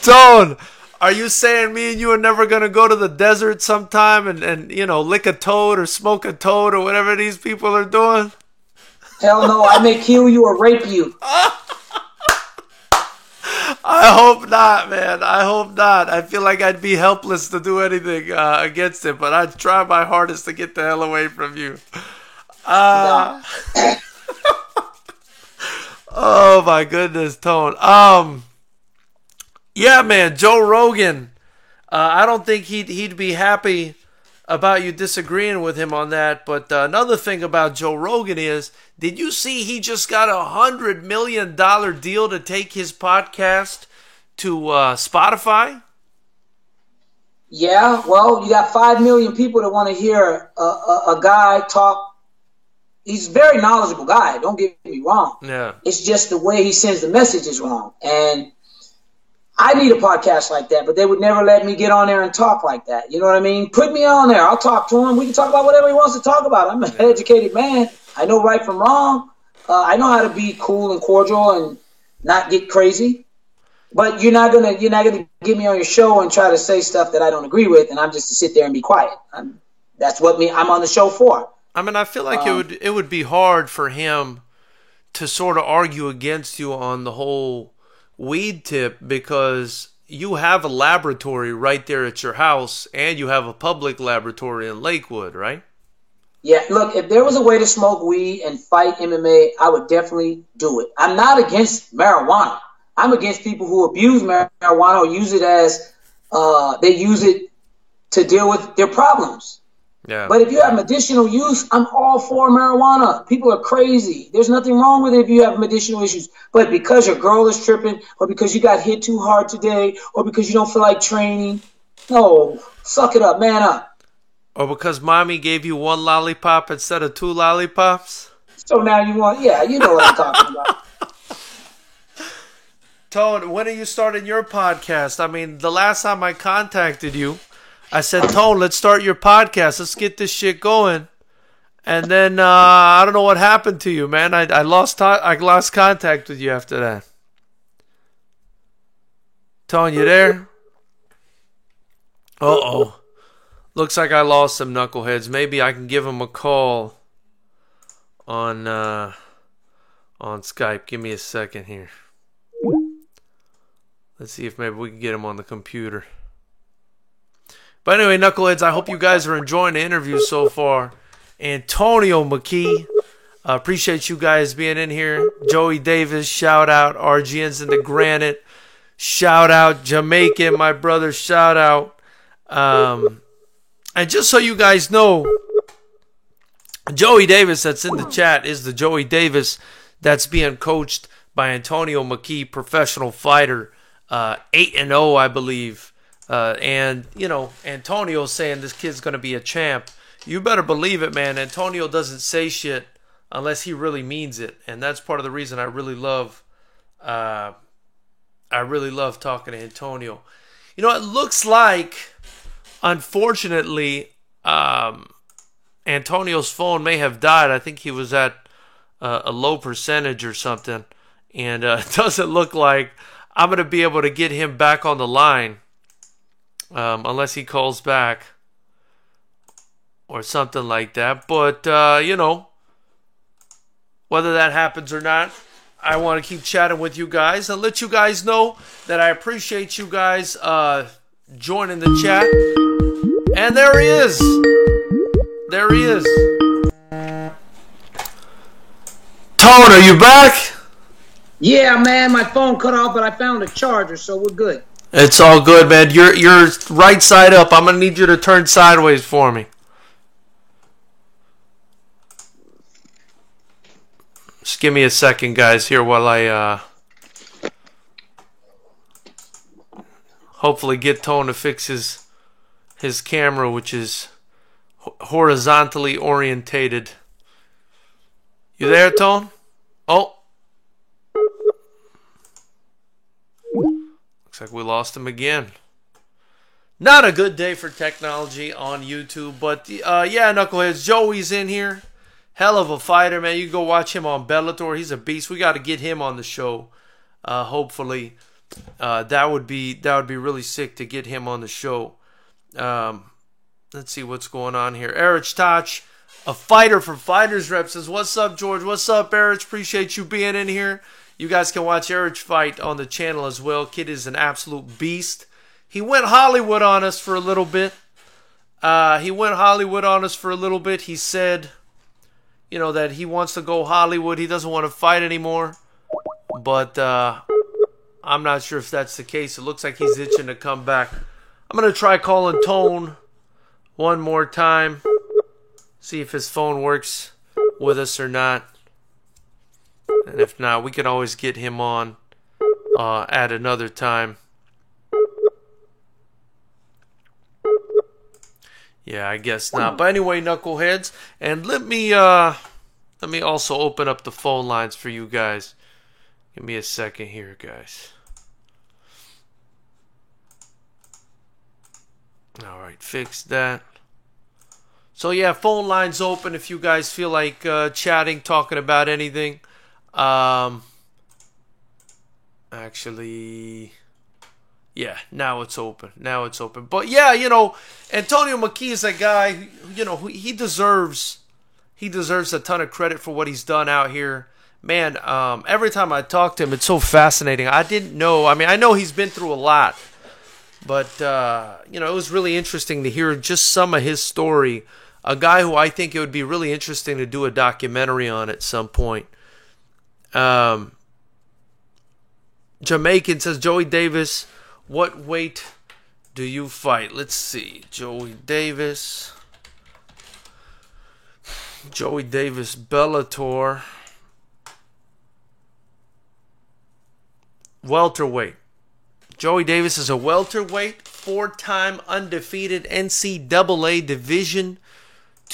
Tone, are you saying me and you are never going to go to the desert sometime and lick a toad or smoke a toad or whatever these people are doing? Hell no, I may kill you or rape you. I hope not, man. I hope not. I feel like I'd be helpless to do anything against it, but I'd try my hardest to get the hell away from you. Oh, my goodness, Tone. Yeah, man, Joe Rogan. I don't think he'd be happy about you disagreeing with him on that. But another thing about Joe Rogan is, did you see he just got $100 million deal to take his podcast to Spotify? Yeah, well, you got 5 million people that want to hear a guy talk. He's a very knowledgeable guy, don't get me wrong. Yeah. It's just the way he sends the message is wrong. And I need a podcast like that, but they would never let me get on there and talk like that. You know what I mean? Put me on there. I'll talk to him. We can talk about whatever he wants to talk about. I'm an educated man. I know right from wrong. I know how to be cool and cordial and not get crazy. But you're not gonna get me on your show and try to say stuff that I don't agree with, and I'm just to sit there and be quiet. That's what I'm on the show for. I mean, I feel like it would be hard for him to sort of argue against you on the whole weed tip, because you have a laboratory right there at your house and you have a public laboratory in Lakewood, right? Yeah, look, if there was a way to smoke weed and fight MMA, I would definitely do it. I'm not against marijuana. I'm against people who abuse marijuana or use it as they use it to deal with their problems. Yeah. But if you have medicinal use, I'm all for marijuana. People are crazy. There's nothing wrong with it if you have medicinal issues. But because your girl is tripping, or because you got hit too hard today, or because you don't feel like training, no, suck it up, man up. Or because mommy gave you 1 lollipop instead of 2 lollipops? So now you want, yeah, you know what I'm talking about. Tone, when are you starting your podcast? I mean, the last time I contacted you, I said, Tone, let's start your podcast. Let's get this shit going. And then I don't know what happened to you, man. I lost contact with you after that. Tone, you there? Uh-oh. Looks like I lost some knuckleheads. Maybe I can give them a call on Skype. Give me a second here. Let's see if maybe we can get him on the computer. But anyway, knuckleheads, I hope you guys are enjoying the interview so far. Antonio McKee, appreciate you guys being in here. Joey Davis, shout out. RGN's in the Granite, shout out. Jamaican, my brother, shout out. And just so you guys know, Joey Davis that's in the chat is the Joey Davis that's being coached by Antonio McKee, professional fighter, 8-0, I believe. And, you know, Antonio's saying this kid's going to be a champ. You better believe it, man. Antonio doesn't say shit unless he really means it. And that's part of the reason I really love talking to Antonio. You know, it looks like, unfortunately, Antonio's phone may have died. I think he was at a low percentage or something. And it doesn't look like I'm going to be able to get him back on the line. Unless he calls back or something like that. But, you know, whether that happens or not, I want to keep chatting with you guys and let you guys know that I appreciate you guys joining the chat. And there he is. There he is. Tone, are you back? Yeah, man, my phone cut off, but I found a charger, so we're good. It's all good, man. You're right side up. I'm going to need you to turn sideways for me. Just give me a second, guys, here while I hopefully get Tone to fix his camera, which is horizontally orientated. You there, Tone? Oh. Looks like we lost him again. Not a good day for technology on YouTube, but yeah, knuckleheads, Joey's in here. Hell of a fighter, man. You can go watch him on Bellator. He's a beast. We got to get him on the show. Hopefully, that would be really sick to get him on the show. Let's see what's going on here. Erich Toch, a fighter for Fighters Rep, says, "What's up, George? What's up, Erich? Appreciate you being in here." You guys can watch Erich fight on the channel as well. Kid is an absolute beast. He went Hollywood on us for a little bit. He said, you know, that he wants to go Hollywood. He doesn't want to fight anymore. But I'm not sure if that's the case. It looks like he's itching to come back. I'm going to try calling Tone one more time. See if his phone works with us or not. And if not, we can always get him on at another time. Yeah, I guess not. But anyway, knuckleheads, and let me also open up the phone lines for you guys. Give me a second here, guys. All right, fix that. So yeah, phone lines open if you guys feel like chatting, talking about anything. Actually, yeah, now it's open. But yeah, you know, Antonio McKee is a guy, you know, he deserves a ton of credit for what he's done out here. Man, every time I talk to him, it's so fascinating. I didn't know. I mean, I know he's been through a lot, but you know, it was really interesting to hear just some of his story. A guy who I think it would be really interesting to do a documentary on at some point. Jamaican says, Joey Davis, what weight do you fight? Let's see. Joey Davis, Bellator. Welterweight. Joey Davis is a welterweight, 4-time undefeated NCAA Division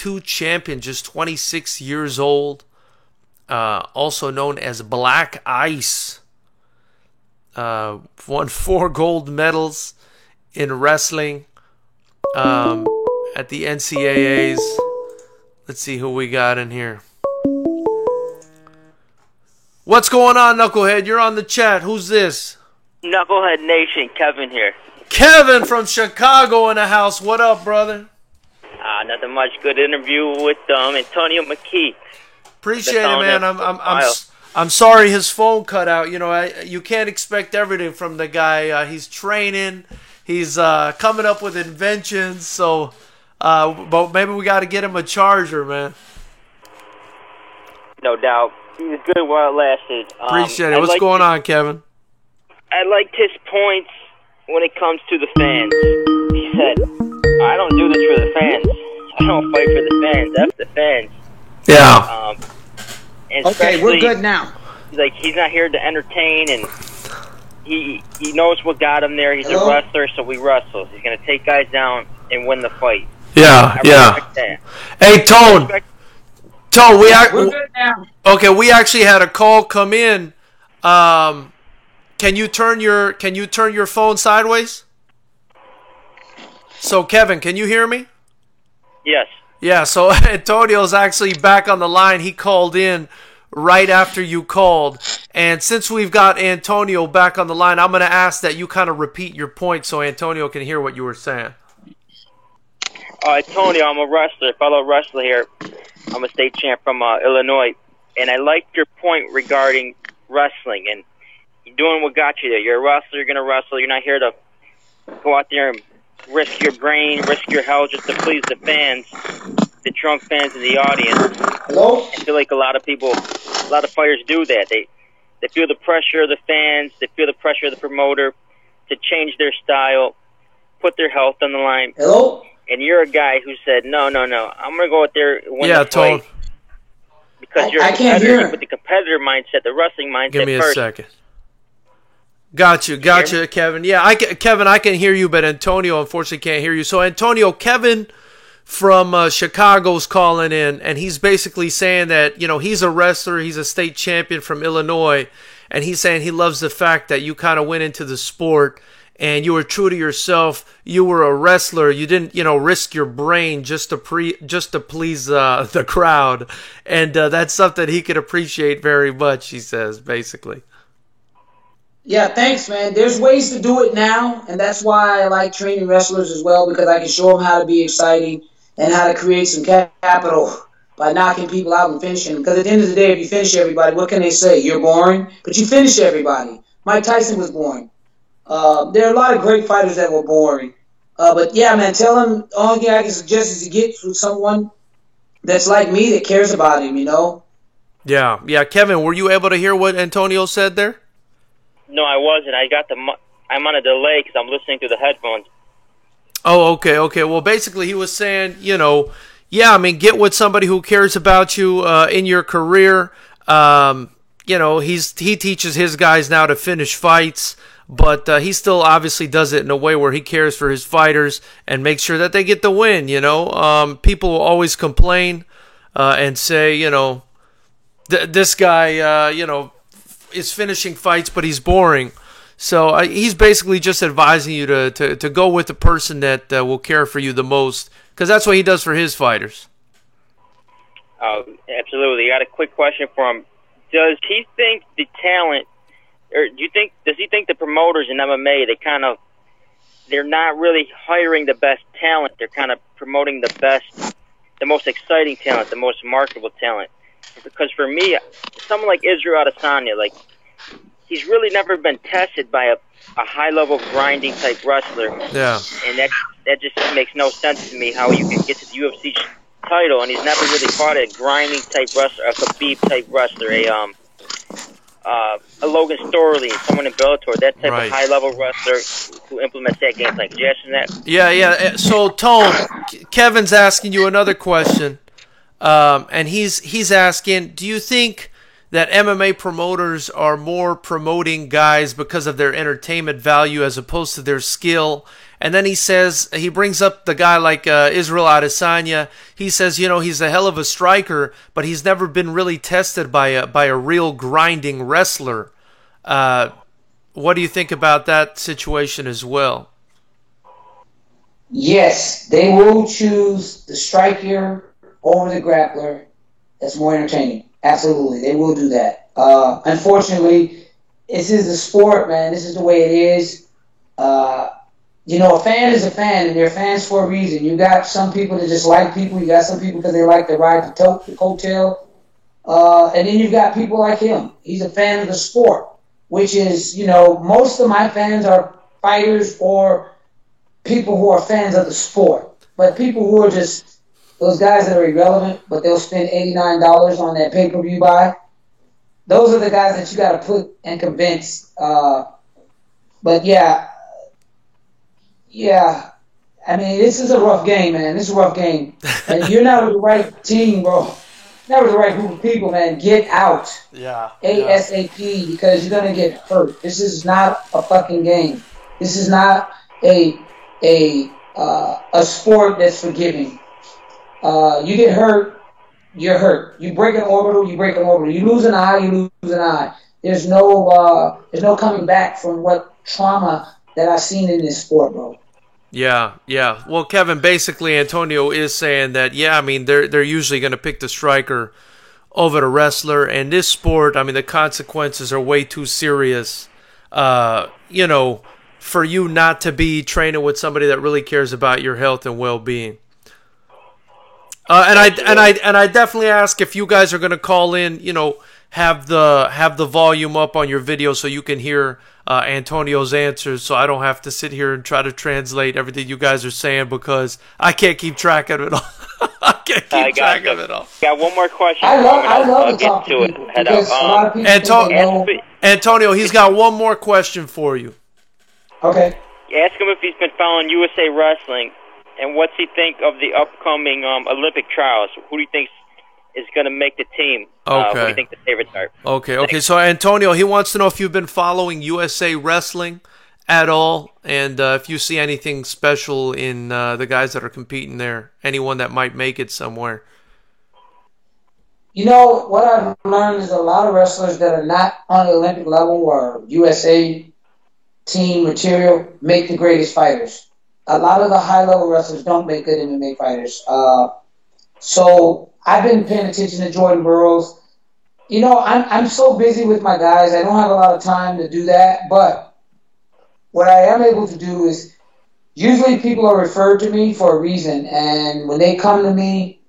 II champion, just 26 years old. Also known as Black Ice. Won 4 gold medals in wrestling at the NCAAs. Let's see who we got in here. What's going on, Knucklehead? You're on the chat. Who's this? Knucklehead Nation, Kevin here. Kevin from Chicago in the house. What up, brother? Nothing much. Good interview with Antonio McKee. Appreciate it, man. I'm sorry his phone cut out. You know, you can't expect everything from the guy. He's training. He's coming up with inventions. So, but maybe we got to get him a charger, man. No doubt. He was good while it lasted. Appreciate it. What's going on, Kevin? I liked his points when it comes to the fans. He said, I don't do this for the fans. I don't fight for the fans. F the fans. Yeah. Okay, we're good now. Like, he's not here to entertain, and he knows what got him there. He's a wrestler, so we wrestle. He's going to take guys down and win the fight. Yeah, yeah. Hey, Tone, we're good now. Okay, we actually had a call come in. Can you turn your phone sideways? So, Kevin, can you hear me? Yes. Yeah, so Antonio's actually back on the line. He called in right after you called. And since we've got Antonio back on the line, I'm going to ask that you kind of repeat your point so Antonio can hear what you were saying. Antonio, I'm a wrestler, fellow wrestler here. I'm a state champ from Illinois. And I liked your point regarding wrestling and doing what got you there. You're a wrestler, you're going to wrestle. You're not here to go out there and risk your brain, risk your health just to please the fans, the drunk fans in the audience. Hello? I feel like a lot of fighters do that. They feel the pressure of the fans, they feel the pressure of the promoter to change their style, put their health on the line. Hello? And you're a guy who said, no, I'm going to go out there and win the fight. Because you're a competitor with the competitor mindset, the wrestling mindset. Give me a second. Got you, Kevin. Yeah, Kevin, I can hear you, but Antonio unfortunately can't hear you. So, Antonio, Kevin from Chicago's calling in, and he's basically saying that, you know, he's a wrestler, he's a state champion from Illinois, and he's saying he loves the fact that you kind of went into the sport and you were true to yourself. You were a wrestler. You didn't, you know, risk your brain just to please the crowd, and that's something he could appreciate very much. He says, basically. Yeah, thanks, man. There's ways to do it now, and that's why I like training wrestlers as well, because I can show them how to be exciting and how to create some capital by knocking people out and finishing them. Because at the end of the day, if you finish everybody, what can they say? You're boring, but you finish everybody. Mike Tyson was boring. There are a lot of great fighters that were boring. But yeah, man, tell them, the only thing I can suggest is to get with someone that's like me that cares about him, you know? Yeah. Kevin, were you able to hear what Antonio said there? No, I wasn't. I'm on a delay because I'm listening through the headphones. Oh, okay. Well, basically, he was saying, you know, yeah, I mean, get with somebody who cares about you in your career. You know, he teaches his guys now to finish fights, but he still obviously does it in a way where he cares for his fighters and makes sure that they get the win, you know. People will always complain and say, you know, this guy, you know, is finishing fights, but he's boring. So he's basically just advising you to go with the person that will care for you the most, because that's what he does for his fighters. Oh, absolutely. I got a quick question for him. Does he think the talent, or does he think the promoters in MMA, they're not really hiring the best talent, they're kind of promoting the most exciting talent, the most marketable talent? Because for me, someone like Israel Adesanya, like, he's really never been tested by a high-level grinding type wrestler. Yeah. And that just makes no sense to me, how you can get to the UFC title and he's never really fought a grinding type wrestler, a Khabib type wrestler, a Logan Storley, someone in Bellator, that type Right. of high-level wrestler who implements that game plan. Could you answer that? Yeah. So, Tone, Kevin's asking you another question, and he's asking, do you think that MMA promoters are more promoting guys because of their entertainment value as opposed to their skill? And then he brings up the guy like Israel Adesanya. He says, he's a hell of a striker, but he's never been really tested by a real grinding wrestler. What do you think about that situation as well? Yes, they will choose the striker over the grappler. That's more entertaining. Absolutely, they will do that. Unfortunately, this is a sport, man. This is the way it is. A fan is a fan, and they're fans for a reason. You got some people that just like people. You got some people because they like to ride the coattail. And then you've got people like him. He's a fan of the sport, which is, most of my fans are fighters or people who are fans of the sport. But people who are just those guys that are irrelevant, but they'll spend $89 on that pay-per-view buy, those are the guys that you got to put and convince. But yeah, I mean, this is a rough game, man. This is a rough game. And you're not with the right team, bro. Not with the right group of people, man. Get out. Yeah. ASAP, because you're going to get hurt. This is not a fucking game. This is not a sport that's forgiving. You get hurt, you're hurt. You break an orbital, you break an orbital. You lose an eye, you lose an eye. There's no coming back from what trauma that I've seen in this sport, bro. Yeah. Well, Kevin, basically Antonio is saying that, they're usually going to pick the striker over the wrestler. And this sport, the consequences are way too serious, for you not to be training with somebody that really cares about your health and well-being. And I definitely ask if you guys are going to call in, have the volume up on your video so you can hear Antonio's answers, so I don't have to sit here and try to translate everything you guys are saying because I can't keep track of it all. I can't keep track of it all. Got one more question. I love to talk to it. Because a lot of people Antonio, he's got one more question for you. Okay. Ask him if he's been following USA Wrestling, and what's he think of the upcoming Olympic trials? Who do you think is going to make the team? Okay. Who do you think the favorites are? Okay. So Antonio, he wants to know if you've been following USA Wrestling at all, and if you see anything special in the guys that are competing there, anyone that might make it somewhere. What I've learned is a lot of wrestlers that are not on the Olympic level or USA team material make the greatest fighters. A lot of the high-level wrestlers don't make good MMA fighters. So I've been paying attention to Jordan Burroughs. I'm so busy with my guys, I don't have a lot of time to do that. But what I am able to do is, usually people are referred to me for a reason. And when they come to me,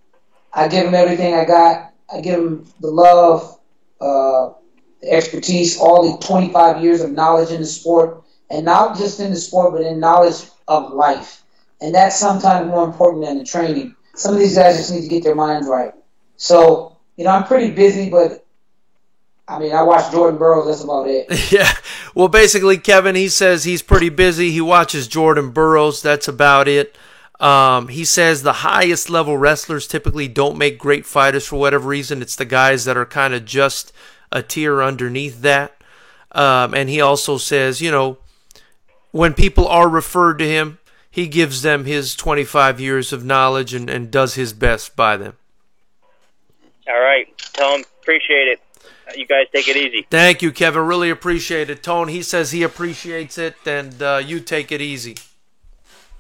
I give them everything I got. I give them the love, the expertise, all the 25 years of knowledge in the sport. And not just in the sport, but in knowledge of life. And that's sometimes more important than the training. Some of these guys just need to get their minds right. So, I'm pretty busy, but I watch Jordan Burroughs, that's about it. Yeah. Well, basically, Kevin, he says he's pretty busy. He watches Jordan Burroughs, that's about it. He says the highest level wrestlers typically don't make great fighters for whatever reason. It's the guys that are kind of just a tier underneath that. And he also says, when people are referred to him, he gives them his 25 years of knowledge and does his best by them. All right. Tell him, appreciate it. You guys take it easy. Thank you, Kevin. Really appreciate it. Tone, he says he appreciates it, and you take it easy.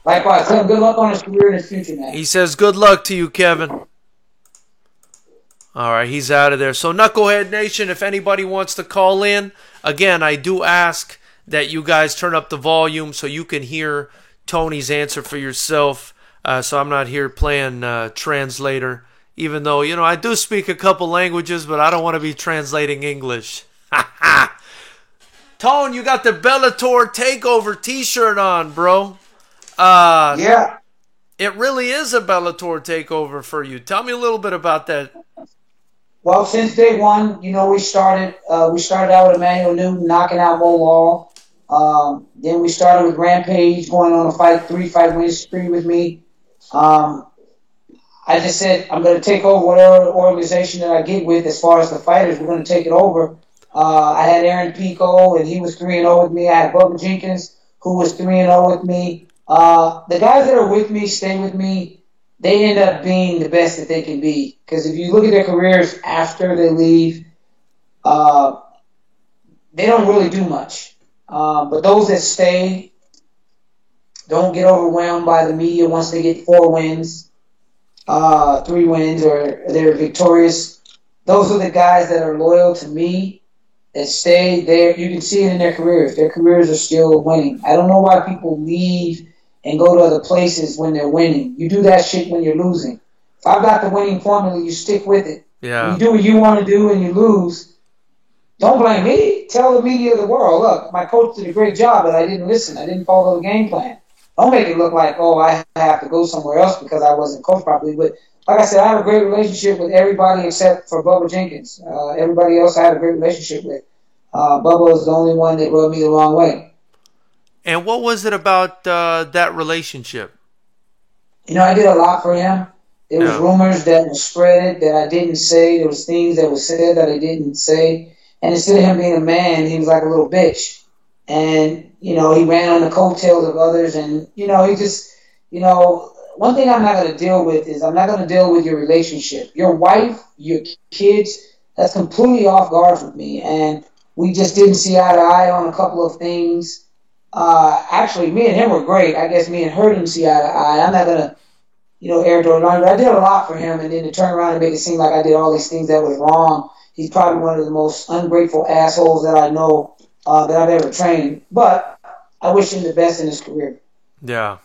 Likewise. Tell him good luck on his career in his future, man. He says good luck to you, Kevin. All right, he's out of there. So, Knucklehead Nation, if anybody wants to call in, again, I do ask that you guys turn up the volume so you can hear Tony's answer for yourself. So I'm not here playing translator, even though, I do speak a couple languages, but I don't want to be translating English. Tone, you got the Bellator TakeOver t-shirt on, bro. Yeah. It really is a Bellator TakeOver for you. Tell me a little bit about that. Well, since day one, we started out with Emmanuel Newton knocking out Mo Law. Then we started with Rampage going on a 3-fight win spree with me. I just said I'm going to take over whatever organization that I get with as far as the fighters. We're going to take it over. I had Aaron Pico, and he was 3-0 with me. I had Bubba Jenkins, who was 3-0 with me. The guys that are with me, stay with me. They end up being the best that they can be. Because if you look at their careers after they leave, they don't really do much. But those that stay don't get overwhelmed by the media once they get 4 wins, 3 wins, or they're victorious. Those are the guys that are loyal to me, that stay there. You can see it in their careers. Their careers are still winning. I don't know why people leave and go to other places when they're winning. You do that shit when you're losing. If I've got the winning formula, you stick with it. Yeah. You do what you want to do and you lose. Don't blame me. Tell the media of the world, look, my coach did a great job, but I didn't listen. I didn't follow the game plan. Don't make it look like, I have to go somewhere else because I wasn't coached properly. But like I said, I have a great relationship with everybody except for Bubba Jenkins. Everybody else I have a great relationship with. Bubba was the only one that rubbed me the wrong way. And what was it about that relationship? I did a lot for him. There was rumors that were spread that I didn't say. There was things that were said that I didn't say. And instead of him being a man, he was like a little bitch. And, he ran on the coattails of others. And, he just, one thing I'm not going to deal with is I'm not going to deal with your relationship. Your wife, your kids, that's completely off guard with me. And we just didn't see eye to eye on a couple of things. Actually, me and him were great. I guess me and her didn't see eye to eye. I'm not going to, air door line, but I did a lot for him. And then to turn around and make it seem like I did all these things that was wrong. He's probably one of the most ungrateful assholes that I know that I've ever trained. But I wish him the best in his career. Yeah.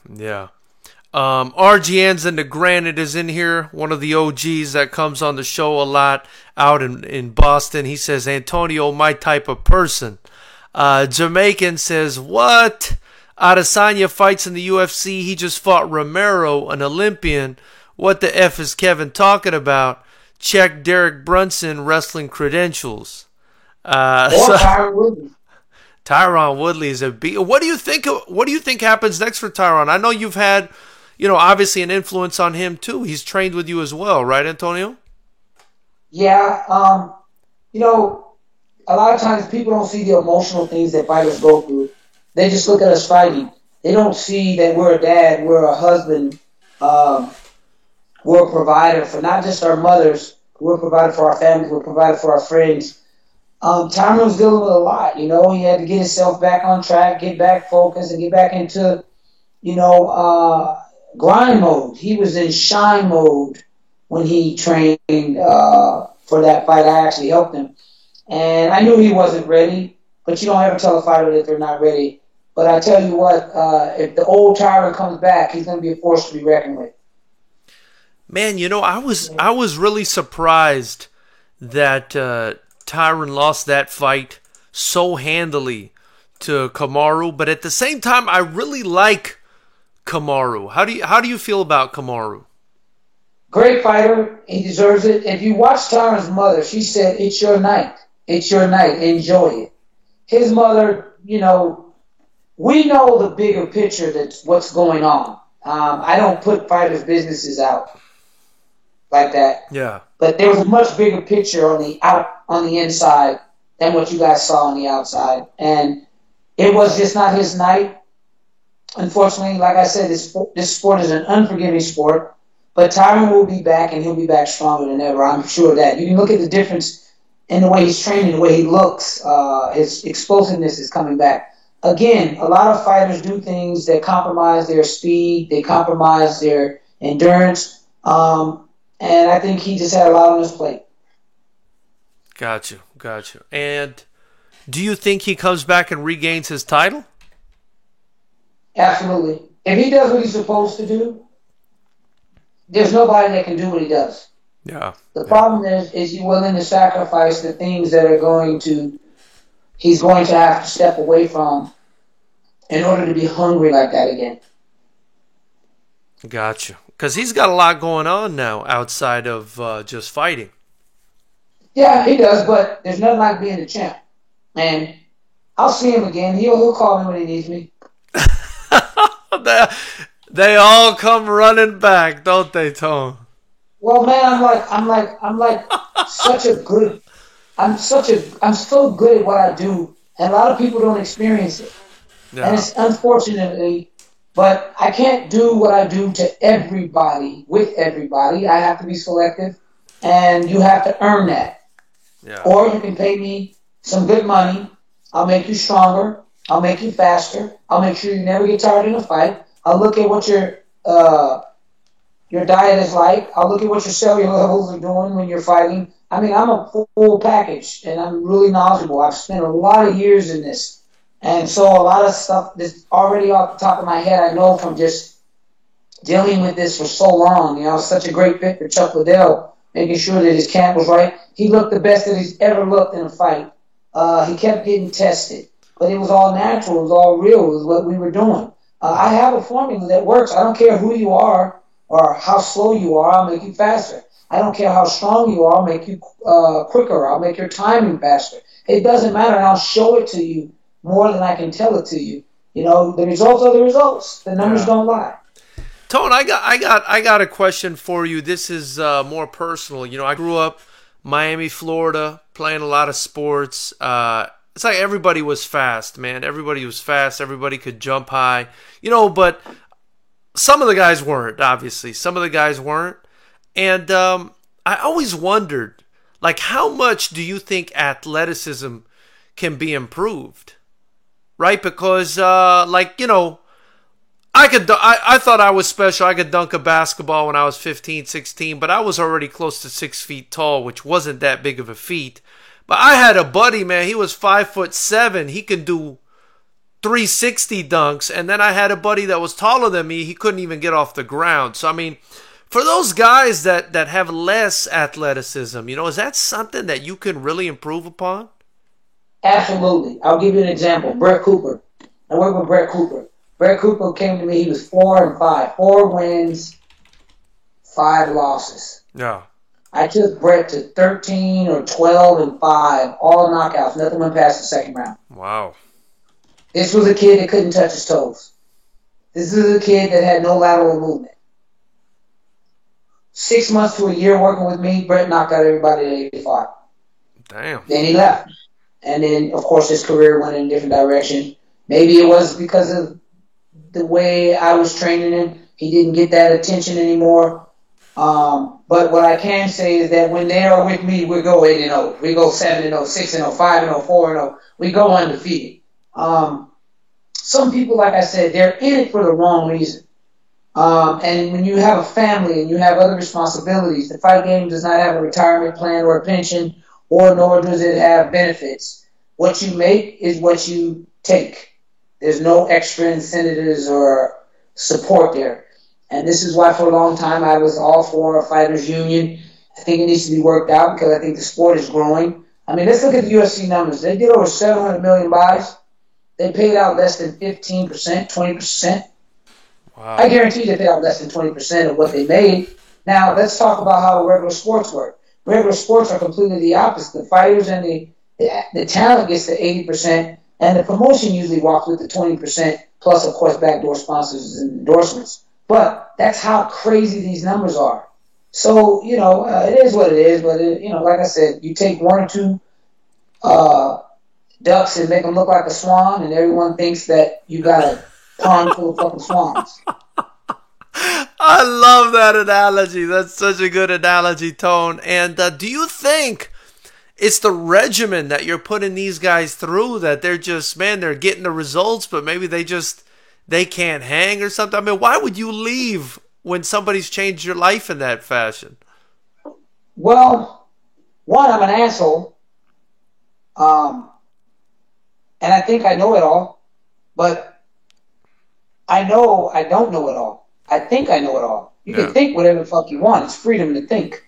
RGN's and the Granite is in here, one of the OGs that comes on the show a lot out in Boston. He says, Antonio, my type of person. Jamaican says, what? Adesanya fights in the UFC. He just fought Romero, an Olympian. What the F is Kevin talking about? Check Derek Brunson wrestling credentials. Tyron Woodley. Tyron Woodley is a beat. What do you think happens next for Tyron? I know you've had, obviously an influence on him too. He's trained with you as well, right, Antonio? Yeah. A lot of times people don't see the emotional things that fighters go through. They just look at us fighting. They don't see that we're a dad, we're a husband, we're a provider for not just our mothers, we're a provider for our families, we're a provider for our friends. Tyron was dealing with a lot, He had to get himself back on track, get back focused, and get back into, grind mode. He was in shine mode when he trained for that fight. I actually helped him. And I knew he wasn't ready, but you don't ever tell a fighter that they're not ready. But I tell you what, if the old Tyron comes back, he's going to be a force to be reckoned with. Man, I was really surprised that Tyron lost that fight so handily to Kamaru, but at the same time, I really like Kamaru. How do you feel about Kamaru? Great fighter. He deserves it. If you watch Tyron's mother, she said, "It's your night. It's your night. Enjoy it." His mother, we know the bigger picture that's what's going on. I don't put fighters' businesses out like that. Yeah. But there was a much bigger picture on the inside than what you guys saw on the outside. And it was just not his night. Unfortunately, like I said, this sport is an unforgiving sport. But Tyron will be back, and he'll be back stronger than ever. I'm sure of that. You can look at the difference in the way he's training, the way he looks. His explosiveness is coming back. Again, a lot of fighters do things that compromise their speed. They compromise their endurance. And I think he just had a lot on his plate. Got you. And do you think he comes back and regains his title? Absolutely. If he does what he's supposed to do, there's nobody that can do what he does. Yeah. The problem is he willing to sacrifice the things that he's going to have to step away from in order to be hungry like that again. Gotcha. Because he's got a lot going on now outside of just fighting. Yeah, he does, but there's nothing like being a champ. And I'll see him again. He'll call me when he needs me. They all come running back, don't they, Tone? Well, man, I'm like such a good. I'm so good at what I do, and a lot of people don't experience it. Yeah. And it's unfortunately, but I can't do what I do to everybody, with everybody. I have to be selective, and you have to earn that. Yeah. Or you can pay me some good money. I'll make you stronger. I'll make you faster. I'll make sure you never get tired in a fight. I'll look at what your diet is like. I'll look at what your cellular levels are doing when you're fighting. I mean, I'm a full package, and I'm really knowledgeable. I've spent a lot of years in this. And so a lot of stuff that's already off the top of my head, I know from just dealing with this for so long. You know, such a great fit for Chuck Liddell, making sure that his camp was right. He looked the best that he's ever looked in a fight. He kept getting tested. But it was all natural. It was all real. It was what we were doing. I have a formula that works. I don't care who you are or how slow you are. I'll make you faster. I don't care how strong you are. I'll make you quicker. I'll make your timing faster. It doesn't matter. And I'll show it to you more than I can tell it to you. You know, the results are the results. The numbers don't lie. Tone, I got a question for you. This is more personal. You know, I grew up Miami, Florida, playing a lot of sports. It's like everybody was fast, man. Everybody was fast. Everybody could jump high. You know, but some of the guys weren't, obviously. Some of the guys weren't. And I always wondered, like, how much do you think athleticism can be improved? Right? Because, like, you know, I thought I was special. I could dunk a basketball when I was 15, 16, but I was already close to 6 feet tall, which wasn't that big of a feat. But I had a buddy, man. He was 5'7". He could do 360 dunks. And then I had a buddy that was taller than me. He couldn't even get off the ground. So, I mean, for those guys that have less athleticism, you know, is that something that you can really improve upon? Absolutely. I'll give you an example. Brett Cooper. I worked with Brett Cooper. Brett Cooper came to me. He was 4-5. 4 wins, 5 losses. Yeah. I took Brett to 13 or 12-5, all knockouts. Nothing went past the second round. Wow. This was a kid that couldn't touch his toes. This is a kid that had no lateral movement. 6 months to a year working with me, Brett knocked out everybody at 85. Damn. Then he left. And then, of course, his career went in a different direction. Maybe it was because of the way I was training him. He didn't get that attention anymore. But what I can say is that when they are with me, we go 8-0. We go 7-0, 6-0, 5-0, 4-0. We go undefeated. Some people, like I said, they're in it for the wrong reason. And when you have a family and you have other responsibilities, the fight game does not have a retirement plan or a pension, or nor does it have benefits. What you make is what you take. There's no extra incentives or support there. And this is why for a long time I was all for a fighters union. I think it needs to be worked out because I think the sport is growing. I mean, let's look at the UFC numbers. They did over 700 million buys. They paid out less than 15%, 20%. Wow. I guarantee they paid out less than 20% of what they made. Now, let's talk about how regular sports work. Regular sports are completely the opposite. The fighters and the talent gets to 80%, and the promotion usually walks with the 20%, plus, of course, backdoor sponsors and endorsements. But that's how crazy these numbers are. So, you know, it is what it is. But, you know, like I said, you take 1 or 2 ducks and make them look like a swan, and everyone thinks that you got a pond full of fucking swans. I love that analogy. That's such a good analogy, Tone. And do you think it's the regimen that you're putting these guys through that they're just, man, they're getting the results, but maybe they can't hang or something? I mean, why would you leave when somebody's changed your life in that fashion? Well, one, I'm an asshole. And I think I know it all. But I know I don't know it all. I think I know it all. You can think whatever the fuck you want. It's freedom to think.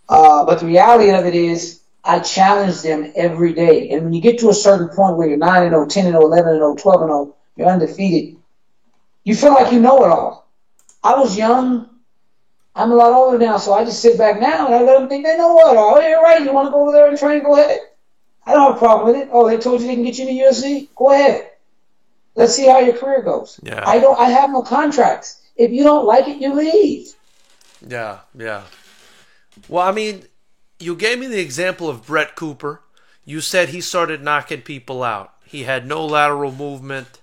But the reality of it is I challenge them every day. And when you get to a certain point where you're 9-0, 10-0, 11-0, 12-0, you're undefeated, you feel like you know it all. I was young. I'm a lot older now, so I just sit back now and I let them think they know what. Oh, you're right. You want to go over there and train? Go ahead. I don't have a problem with it. Oh, they told you they can get you in the UFC? Go ahead. Let's see how your career goes. Yeah. I have no contracts. If you don't like it, you leave. Yeah, yeah. Well, I mean, you gave me the example of Brett Cooper. You said he started knocking people out. He had no lateral movement.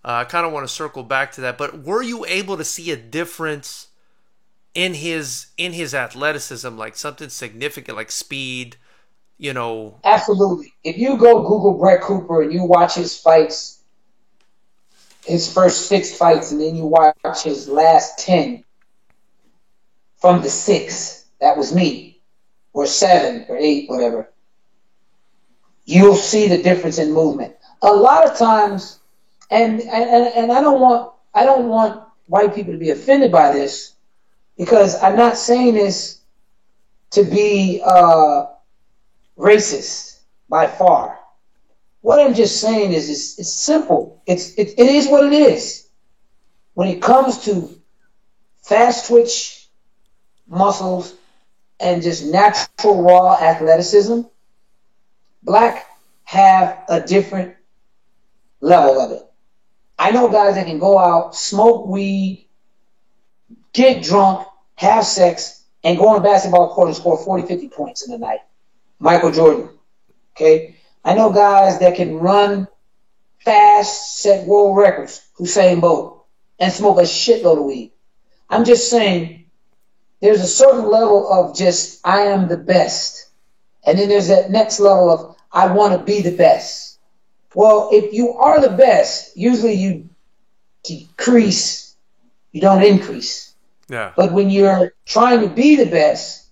I kind of want to circle back to that. But were you able to see a difference in his athleticism, like something significant, like speed, you know? Absolutely. If you go Google Brett Cooper and you watch his fights, his first 6 fights, and then you watch his last 10 from the 6, that was me, or 7 or 8, whatever, you'll see the difference in movement. A lot of times, and I don't want white people to be offended by this, because I'm not saying this to be racist by far. What I'm just saying is it's simple. It is what it is. When it comes to fast twitch muscles and just natural raw athleticism, black have a different level of it. I know guys that can go out, smoke weed, get drunk, have sex, and go on a basketball court and score 40, 50 points in a night. Michael Jordan. Okay? I know guys that can run fast, set world records, Usain Bolt, and smoke a shitload of weed. I'm just saying there's a certain level of just, I am the best. And then there's that next level of, I want to be the best. Well, if you are the best, usually you decrease, you don't increase. Yeah. But when you're trying to be the best,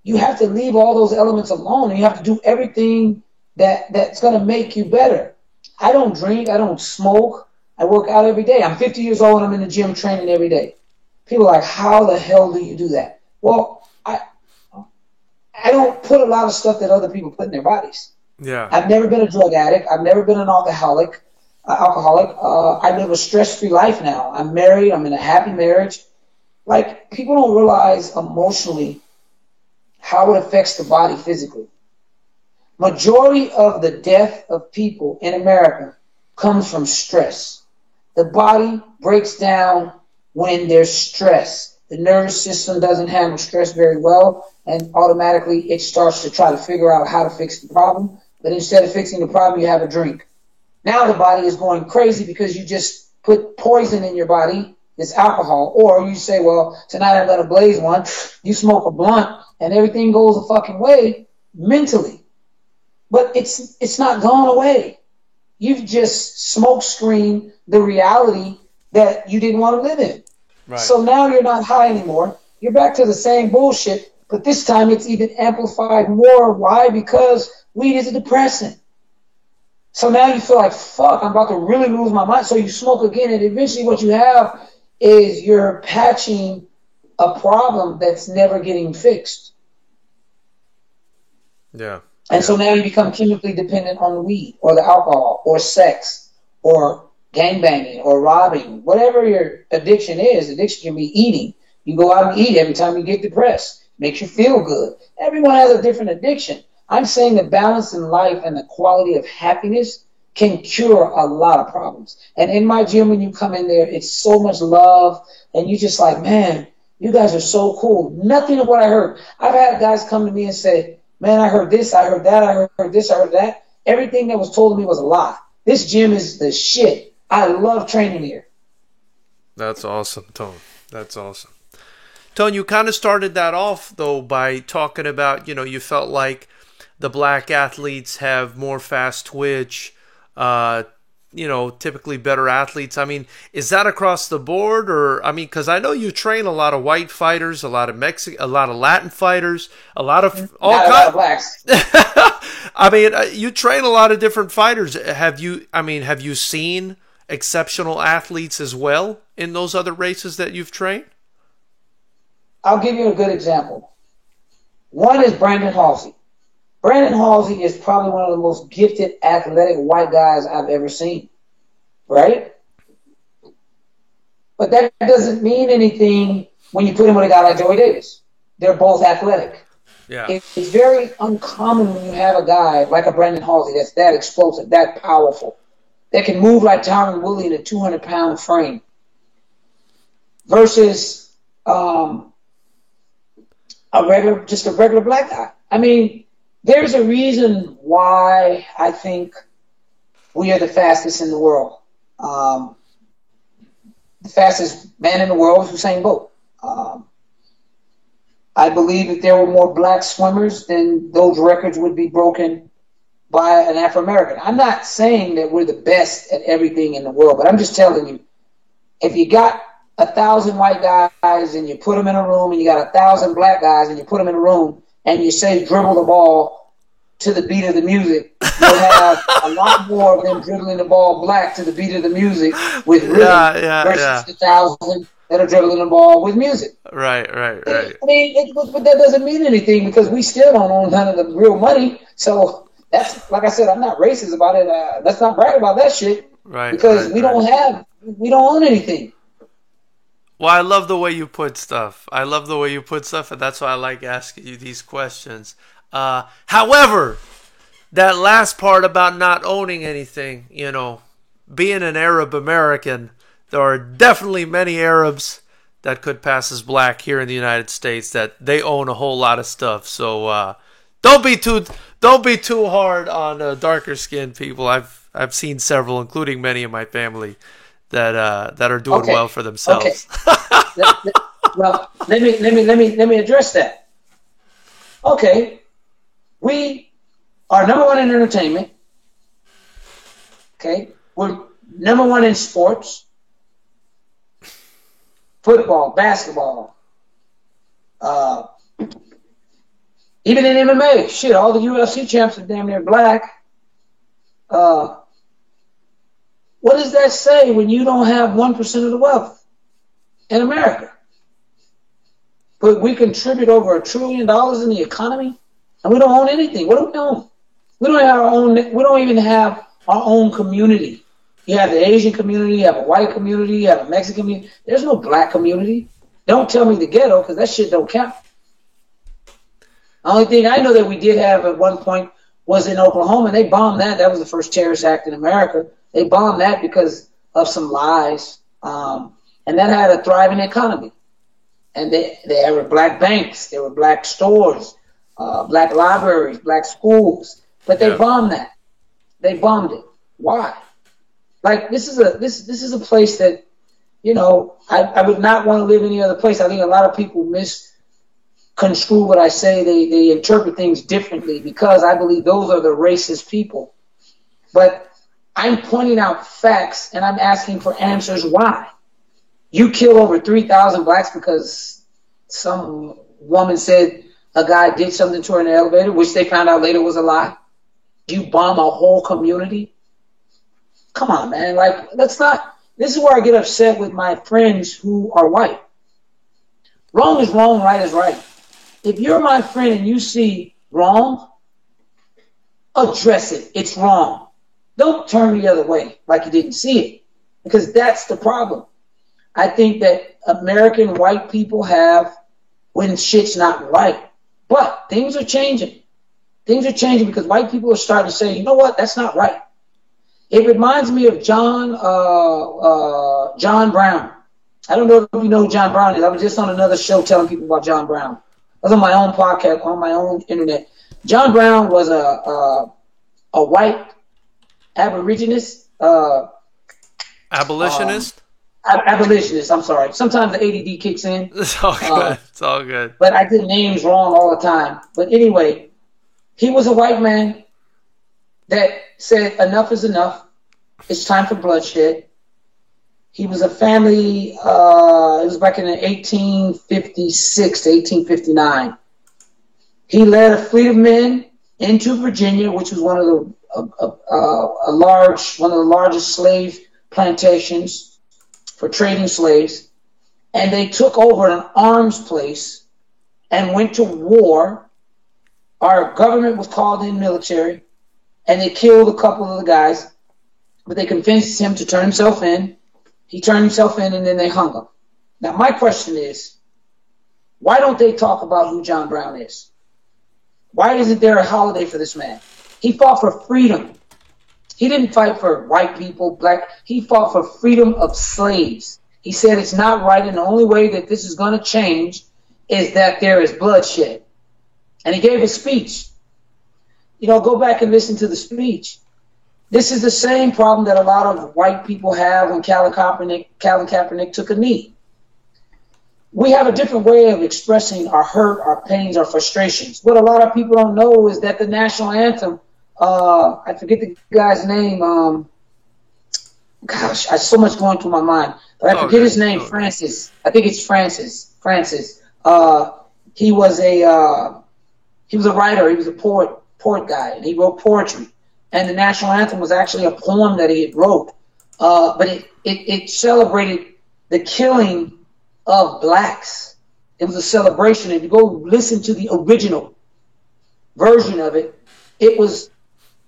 you have to leave all those elements alone, and you have to do everything that's going to make you better. I don't drink. I don't smoke. I work out every day. I'm 50 years old, and I'm in the gym training every day. People are like, how the hell do you do that? Well, I don't put a lot of stuff that other people put in their bodies. Yeah. I've never been a drug addict. I've never been an alcoholic. I live a stress-free life now. I'm married. I'm in a happy marriage. Like, people don't realize emotionally how it affects the body physically. Majority of the death of people in America comes from stress. The body breaks down when there's stress. The nervous system doesn't handle stress very well, and automatically it starts to try to figure out how to fix the problem. But instead of fixing the problem, you have a drink. Now the body is going crazy because you just put poison in your body. It's alcohol. Or you say, well, tonight I'm going to blaze one. You smoke a blunt and everything goes a fucking way mentally. But it's not gone away. You've just smoke screened the reality that you didn't want to live in. Right. So now you're not high anymore. You're back to the same bullshit, but this time it's even amplified more. Why? Because weed is a depressant. So now you feel like, fuck, I'm about to really lose my mind. So you smoke again, and eventually what you have is you're patching a problem that's never getting fixed. Yeah. And so now you become chemically dependent on the weed or the alcohol or sex or gangbanging or robbing. Whatever your addiction is, addiction can be eating. You go out and eat every time you get depressed. Makes you feel good. Everyone has a different addiction. I'm saying the balance in life and the quality of happiness can cure a lot of problems. And in my gym, when you come in there, it's so much love. And you just like, man, you guys are so cool. Nothing of what I heard. I've had guys come to me and say, man, I heard this, I heard that, I heard this, I heard that. Everything that was told to me was a lie. This gym is the shit. I love training here. That's awesome, Tone. That's awesome. Tone, you kind of started that off, though, by talking about, you felt like the black athletes have more fast twitch, typically better athletes. I mean, is that across the board? Or, I mean, because I know you train a lot of white fighters, a lot of a lot of Latin fighters, a lot of all kinds. A lot of blacks. I mean, you train a lot of different fighters. Have you seen exceptional athletes as well in those other races that you've trained? I'll give you a good example. One is Brandon Halsey. Brandon Halsey is probably one of the most gifted, athletic white guys I've ever seen. Right? But that doesn't mean anything when you put him with a guy like Joey Davis. They're both athletic. Yeah. It's very uncommon when you have a guy like a Brandon Halsey that's that explosive, that powerful, that can move like Tyron Woodley in a 200-pound frame versus a regular black guy. I mean, there's a reason why I think we are the fastest in the world. The fastest man in the world is Usain Bolt. I believe if there were more black swimmers, then those records would be broken by an Afro-American. I'm not saying that we're the best at everything in the world, but I'm just telling you, if you got 1,000 white guys and you put them in a room, and you got 1,000 black guys and you put them in a room, and you say dribble the ball to the beat of the music, you'll have a lot more of them dribbling the ball black to the beat of the music with rhythm versus the 1,000 that are dribbling the ball with music. Right. I mean, but that doesn't mean anything because we still don't own none of the real money. So that's, like I said, I'm not racist about it. Let's not brag about that shit. Right. Because we don't own anything. Well, I love the way you put stuff. And that's why I like asking you these questions. However, that last part about not owning anything, being an Arab American, there are definitely many Arabs that could pass as black here in the United States that they own a whole lot of stuff. So don't be too hard on darker skinned people. I've seen several, including many in my family, that are doing well for themselves. Okay. Well, let me address that. Okay, we are number one in entertainment. Okay, we're number one in sports. Football, basketball, even in MMA. Shit, all the UFC champs are damn near black. What does that say when you don't have 1% of the wealth in America? But we contribute over $1 trillion in the economy, and we don't own anything. What do we own? We don't even have our own community. You have the Asian community, you have a white community, you have a Mexican community. There's no black community. Don't tell me the ghetto, because that shit don't count. The only thing I know that we did have at one point was in Oklahoma, and they bombed that. That was the first terrorist act in America. They bombed that because of some lies. And that had a thriving economy. And there were black banks, there were black stores, black libraries, black schools. But they bombed that. They bombed it. Why? Like, this is a place that, I would not want to live any other place. I think a lot of people misconstrue what I say. They interpret things differently because I believe those are the racist people. But I'm pointing out facts, and I'm asking for answers why. You kill over 3,000 blacks because some woman said a guy did something to her in the elevator, which they found out later was a lie. You bomb a whole community? Come on, man. Like, this is where I get upset with my friends who are white. Wrong is wrong, right is right. If you're my friend and you see wrong, address it. It's wrong. Don't turn the other way like you didn't see it, because that's the problem. I think that American white people have when shit's not right. But things are changing. Things are changing because white people are starting to say, you know what, that's not right. It reminds me of John Brown. I don't know if you know who John Brown is. I was just on another show telling people about John Brown. I was on my own podcast, on my own internet. John Brown was a white abolitionist. Abolitionist? Abolitionist, I'm sorry. Sometimes the ADD kicks in. It's all good. It's all good. But I get names wrong all the time. But anyway, he was a white man that said enough is enough. It's time for bloodshed. He was a family, it was back in 1856 to 1859. He led a fleet of men into Virginia, which was one of the largest slave plantations for trading slaves. And they took over an arms place and went to war. Our government was called in military. And they killed a couple of the guys, but they convinced him to turn himself in. He turned himself in, and then they hung him. Now, my question is, Why don't they talk about who John Brown is? Why isn't there a holiday for this man? He fought for freedom. He didn't fight for white people, black. He fought for freedom of slaves. He said it's not right, and the only way that this is going to change is that there is bloodshed. And he gave a speech. Go back and listen to the speech. This is the same problem that a lot of white people have when Colin Kaepernick took a knee. We have a different way of expressing our hurt, our pains, our frustrations. What a lot of people don't know is that the national anthem, I forget the guy's name. I so much going through my mind, but I forget his name. Francis. I think it's Francis. He was a writer. He was a poet guy, and he wrote poetry. And the national anthem was actually a poem that he had wrote, but it celebrated the killing of blacks. It was a celebration. If you go listen to the original version of it, it was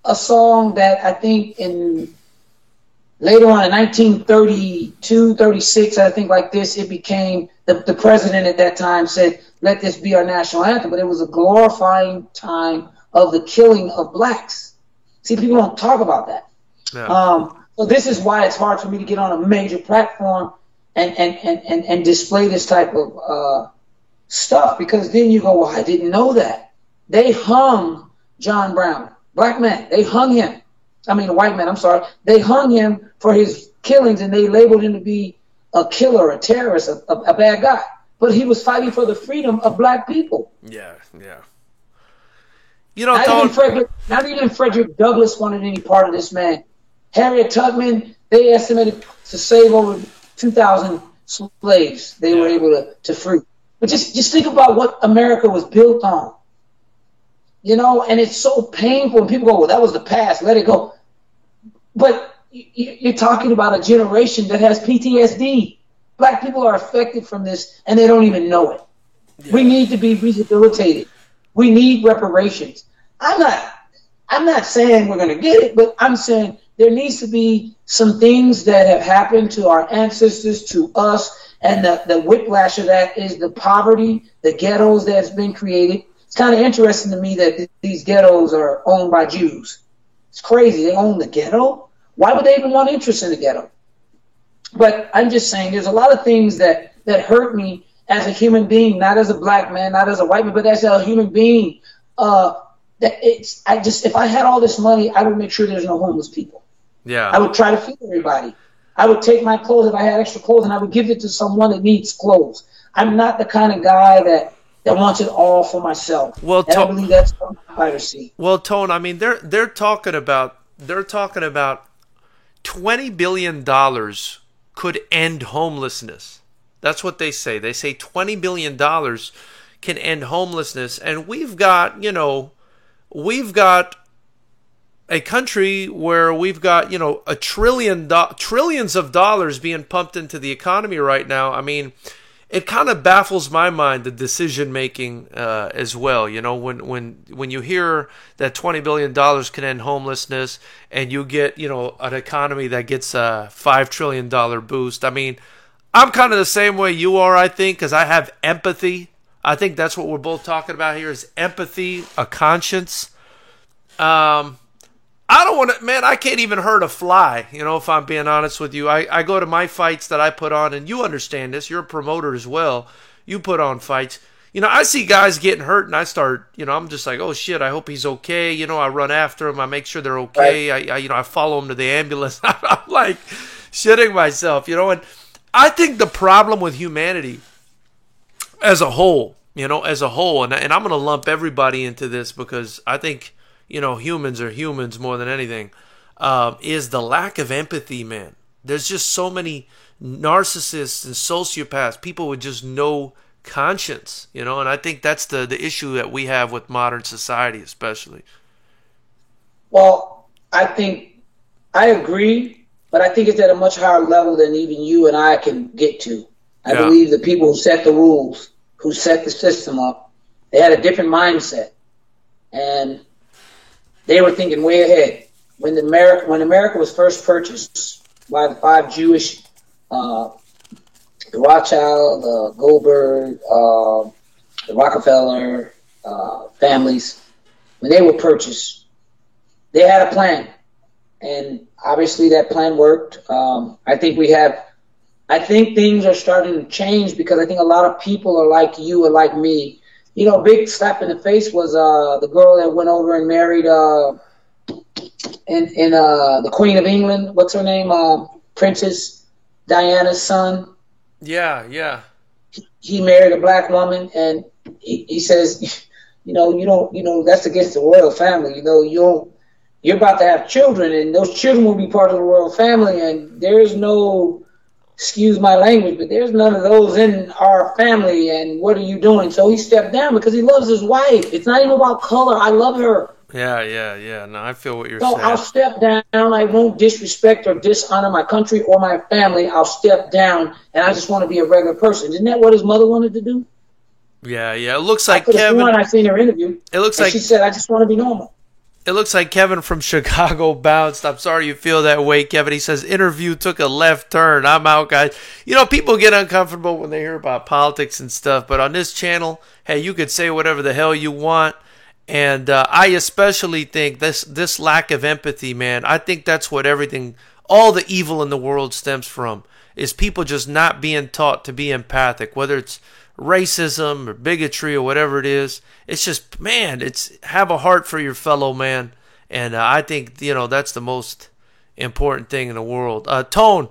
a song that I think later on in 1932, 36, I think like this, it became, the president at that time said, let this be our national anthem. But it was a glorifying time of the killing of blacks. See, people don't talk about that. Yeah. So this is why it's hard for me to get on a major platform and display this type of stuff, because then you go, well, I didn't know that. They hung John Brown, black man. They hung him. I mean, a white man, I'm sorry. They hung him for his killings, and they labeled him to be a killer, a terrorist, a bad guy. But he was fighting for the freedom of black people. Yeah. Not even Frederick Douglass wanted any part of this man. Harriet Tubman, they estimated to save over 2,000 slaves they were able to free. But just think about what America was built on. And it's so painful when people go, well, that was the past, let it go. But you're talking about a generation that has PTSD. Black people are affected from this, and they don't even know it. Yeah. We need to be rehabilitated. We need reparations. I'm not saying we're going to get it, but I'm saying there needs to be some things that have happened to our ancestors, to us, and the whiplash of that is the poverty, the ghettos that's been created. It's kind of interesting to me that these ghettos are owned by Jews. It's crazy. They own the ghetto? Why would they even want interest in the ghetto? But I'm just saying there's a lot of things that hurt me as a human being, not as a black man, not as a white man, but as a human being. If I had all this money, I would make sure there's no homeless people. Yeah. I would try to feed everybody. I would take my clothes, if I had extra clothes, and I would give it to someone that needs clothes. I'm not the kind of guy that wants it all for myself. Well, I believe that's piracy. Well, Tone, I mean, they're talking about $20 billion could end homelessness. That's what they say. They say $20 billion can end homelessness, and we've got a country where we've got trillions of dollars being pumped into the economy right now. I mean, it kind of baffles my mind, the decision making as well. When you hear that $20 billion can end homelessness, and you get an economy that gets a $5 trillion boost. I mean, I'm kind of the same way you are, I think, because I have empathy. I think that's what we're both talking about here is empathy, a conscience. I don't want to, man, I can't even hurt a fly, if I'm being honest with you. I go to my fights that I put on, and you understand this. You're a promoter as well. You put on fights. I see guys getting hurt, and I start, I'm just like, oh, shit, I hope he's okay. I run after him. I make sure they're okay. Right. I follow him to the ambulance. I'm like shitting myself, and I think the problem with humanity as a whole, and I'm going to lump everybody into this because I think, humans are humans more than anything, is the lack of empathy, man. There's just so many narcissists and sociopaths, people with just no conscience, and I think that's the issue that we have with modern society especially. Well, I think I agree, but I think it's at a much higher level than even you and I can get to. I believe the people who set the rules, who set the system up, they had a different mindset. And they were thinking way ahead. When America was first purchased by the 5 Jewish, the Rothschild, Goldberg, the Rockefeller families, when they were purchased, they had a plan, and obviously that plan worked. I think things are starting to change because I think a lot of people are like you and like me. You know, big slap in the face was the girl that went over and married the Queen of England. What's her name? Princess Diana's son. Yeah. He married a black woman, and he says, that's against the royal family. You're about to have children, and those children will be part of the royal family, and there's no, excuse my language, but there's none of those in our family, and what are you doing? So he stepped down because he loves his wife. It's not even about color. I love her. Yeah. No, I feel what you're So saying. I'll step down. I won't disrespect or dishonor my country or my family. I'll step down, and I just want to be a regular person. Isn't that what his mother wanted to do? Yeah. It looks like Kevin. I seen her interview. It looks like she said, "I just want to be normal." It looks like Kevin from Chicago bounced. I'm sorry you feel that way, Kevin. He says, interview took a left turn. I'm out, guys. People get uncomfortable when they hear about politics and stuff. But on this channel, hey, you could say whatever the hell you want. And I especially think this lack of empathy, man, I think that's what all the evil in the world stems from, is people just not being taught to be empathic, whether it's racism or bigotry or whatever it is. It's just, man, it's have a heart for your fellow man. And I think, that's the most important thing in the world. Tone,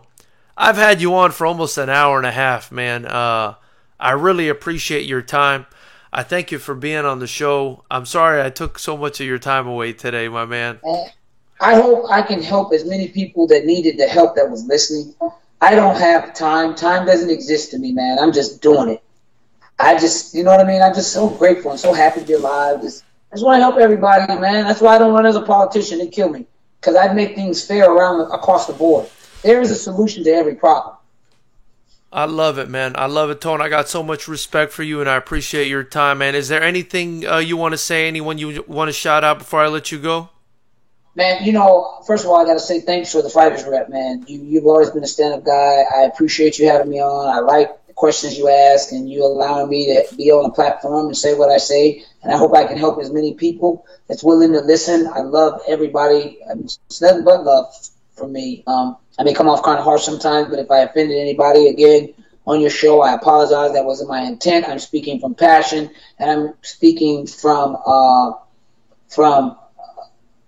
I've had you on for almost an hour and a half, man. I really appreciate your time. I thank you for being on the show. I'm sorry I took so much of your time away today, my man. I hope I can help as many people that needed the help that was listening. I don't have time. Time doesn't exist to me, man. I'm just doing it. You know what I mean? I'm just so grateful and so happy to be alive. I just want to help everybody, man. That's why I don't run as a politician. It kill me. Because I'd make things fair across the board. There is a solution to every problem. I love it, man. I love it, Tone. I got so much respect for you, and I appreciate your time, man. Is there anything you want to say, anyone you want to shout out before I let you go? Man, first of all, I got to say thanks for the Fighters Rep, man. You've always been a stand-up guy. I appreciate you having me on. I like questions you ask and you allowing me to be on a platform and say what I say, and I hope I can help as many people that's willing to listen. I love everybody. It's nothing but love from me. I may come off kind of harsh sometimes, but if I offended anybody again on your show, I apologize. That wasn't my intent. I'm speaking from passion, and I'm speaking from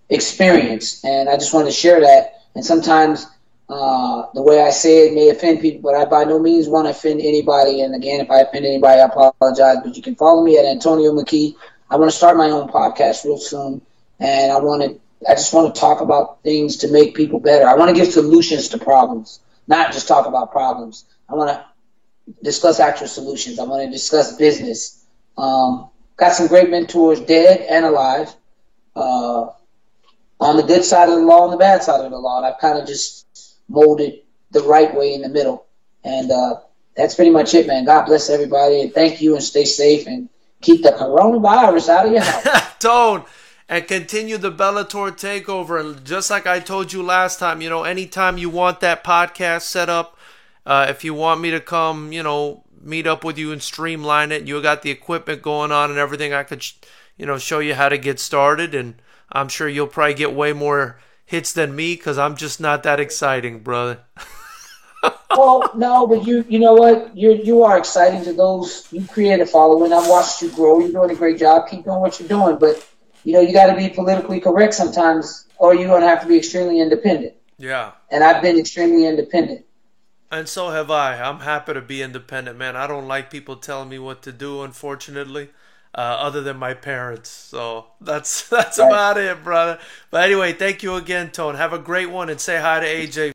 experience, and I just wanted to share that. And sometimes the way I say it may offend people, but I by no means want to offend anybody. And again, if I offend anybody, I apologize. But you can follow me at Antonio McKee. I want to start my own podcast real soon, and I just want to talk about things to make people better. I want to give solutions to problems, not just talk about problems. I want to discuss actual solutions. I want to discuss business. Got some great mentors, dead and alive, on the good side of the law and the bad side of the law. And I've kind of just molded the right way in the middle. And that's pretty much it, man. God bless everybody. And thank you, and stay safe, and keep the coronavirus out of your house. Tone, and continue the Bellator takeover. And just like I told you last time, anytime you want that podcast set up, if you want me to come, meet up with you and streamline it, you got the equipment going on and everything, I could, show you how to get started. And I'm sure you'll probably get way more hits than me because I'm just not that exciting, brother. Well, no, but you know what? You are exciting to those. You create a following. I've watched you grow. You're doing a great job. Keep doing what you're doing. But, you got to be politically correct sometimes, or you're going to have to be extremely independent. Yeah. And I've been extremely independent. And so have I. I'm happy to be independent, man. I don't like people telling me what to do, unfortunately, other than my parents. So that's right. About it, brother. But anyway, thank you again, Tone. Have a great one, and say hi to AJ.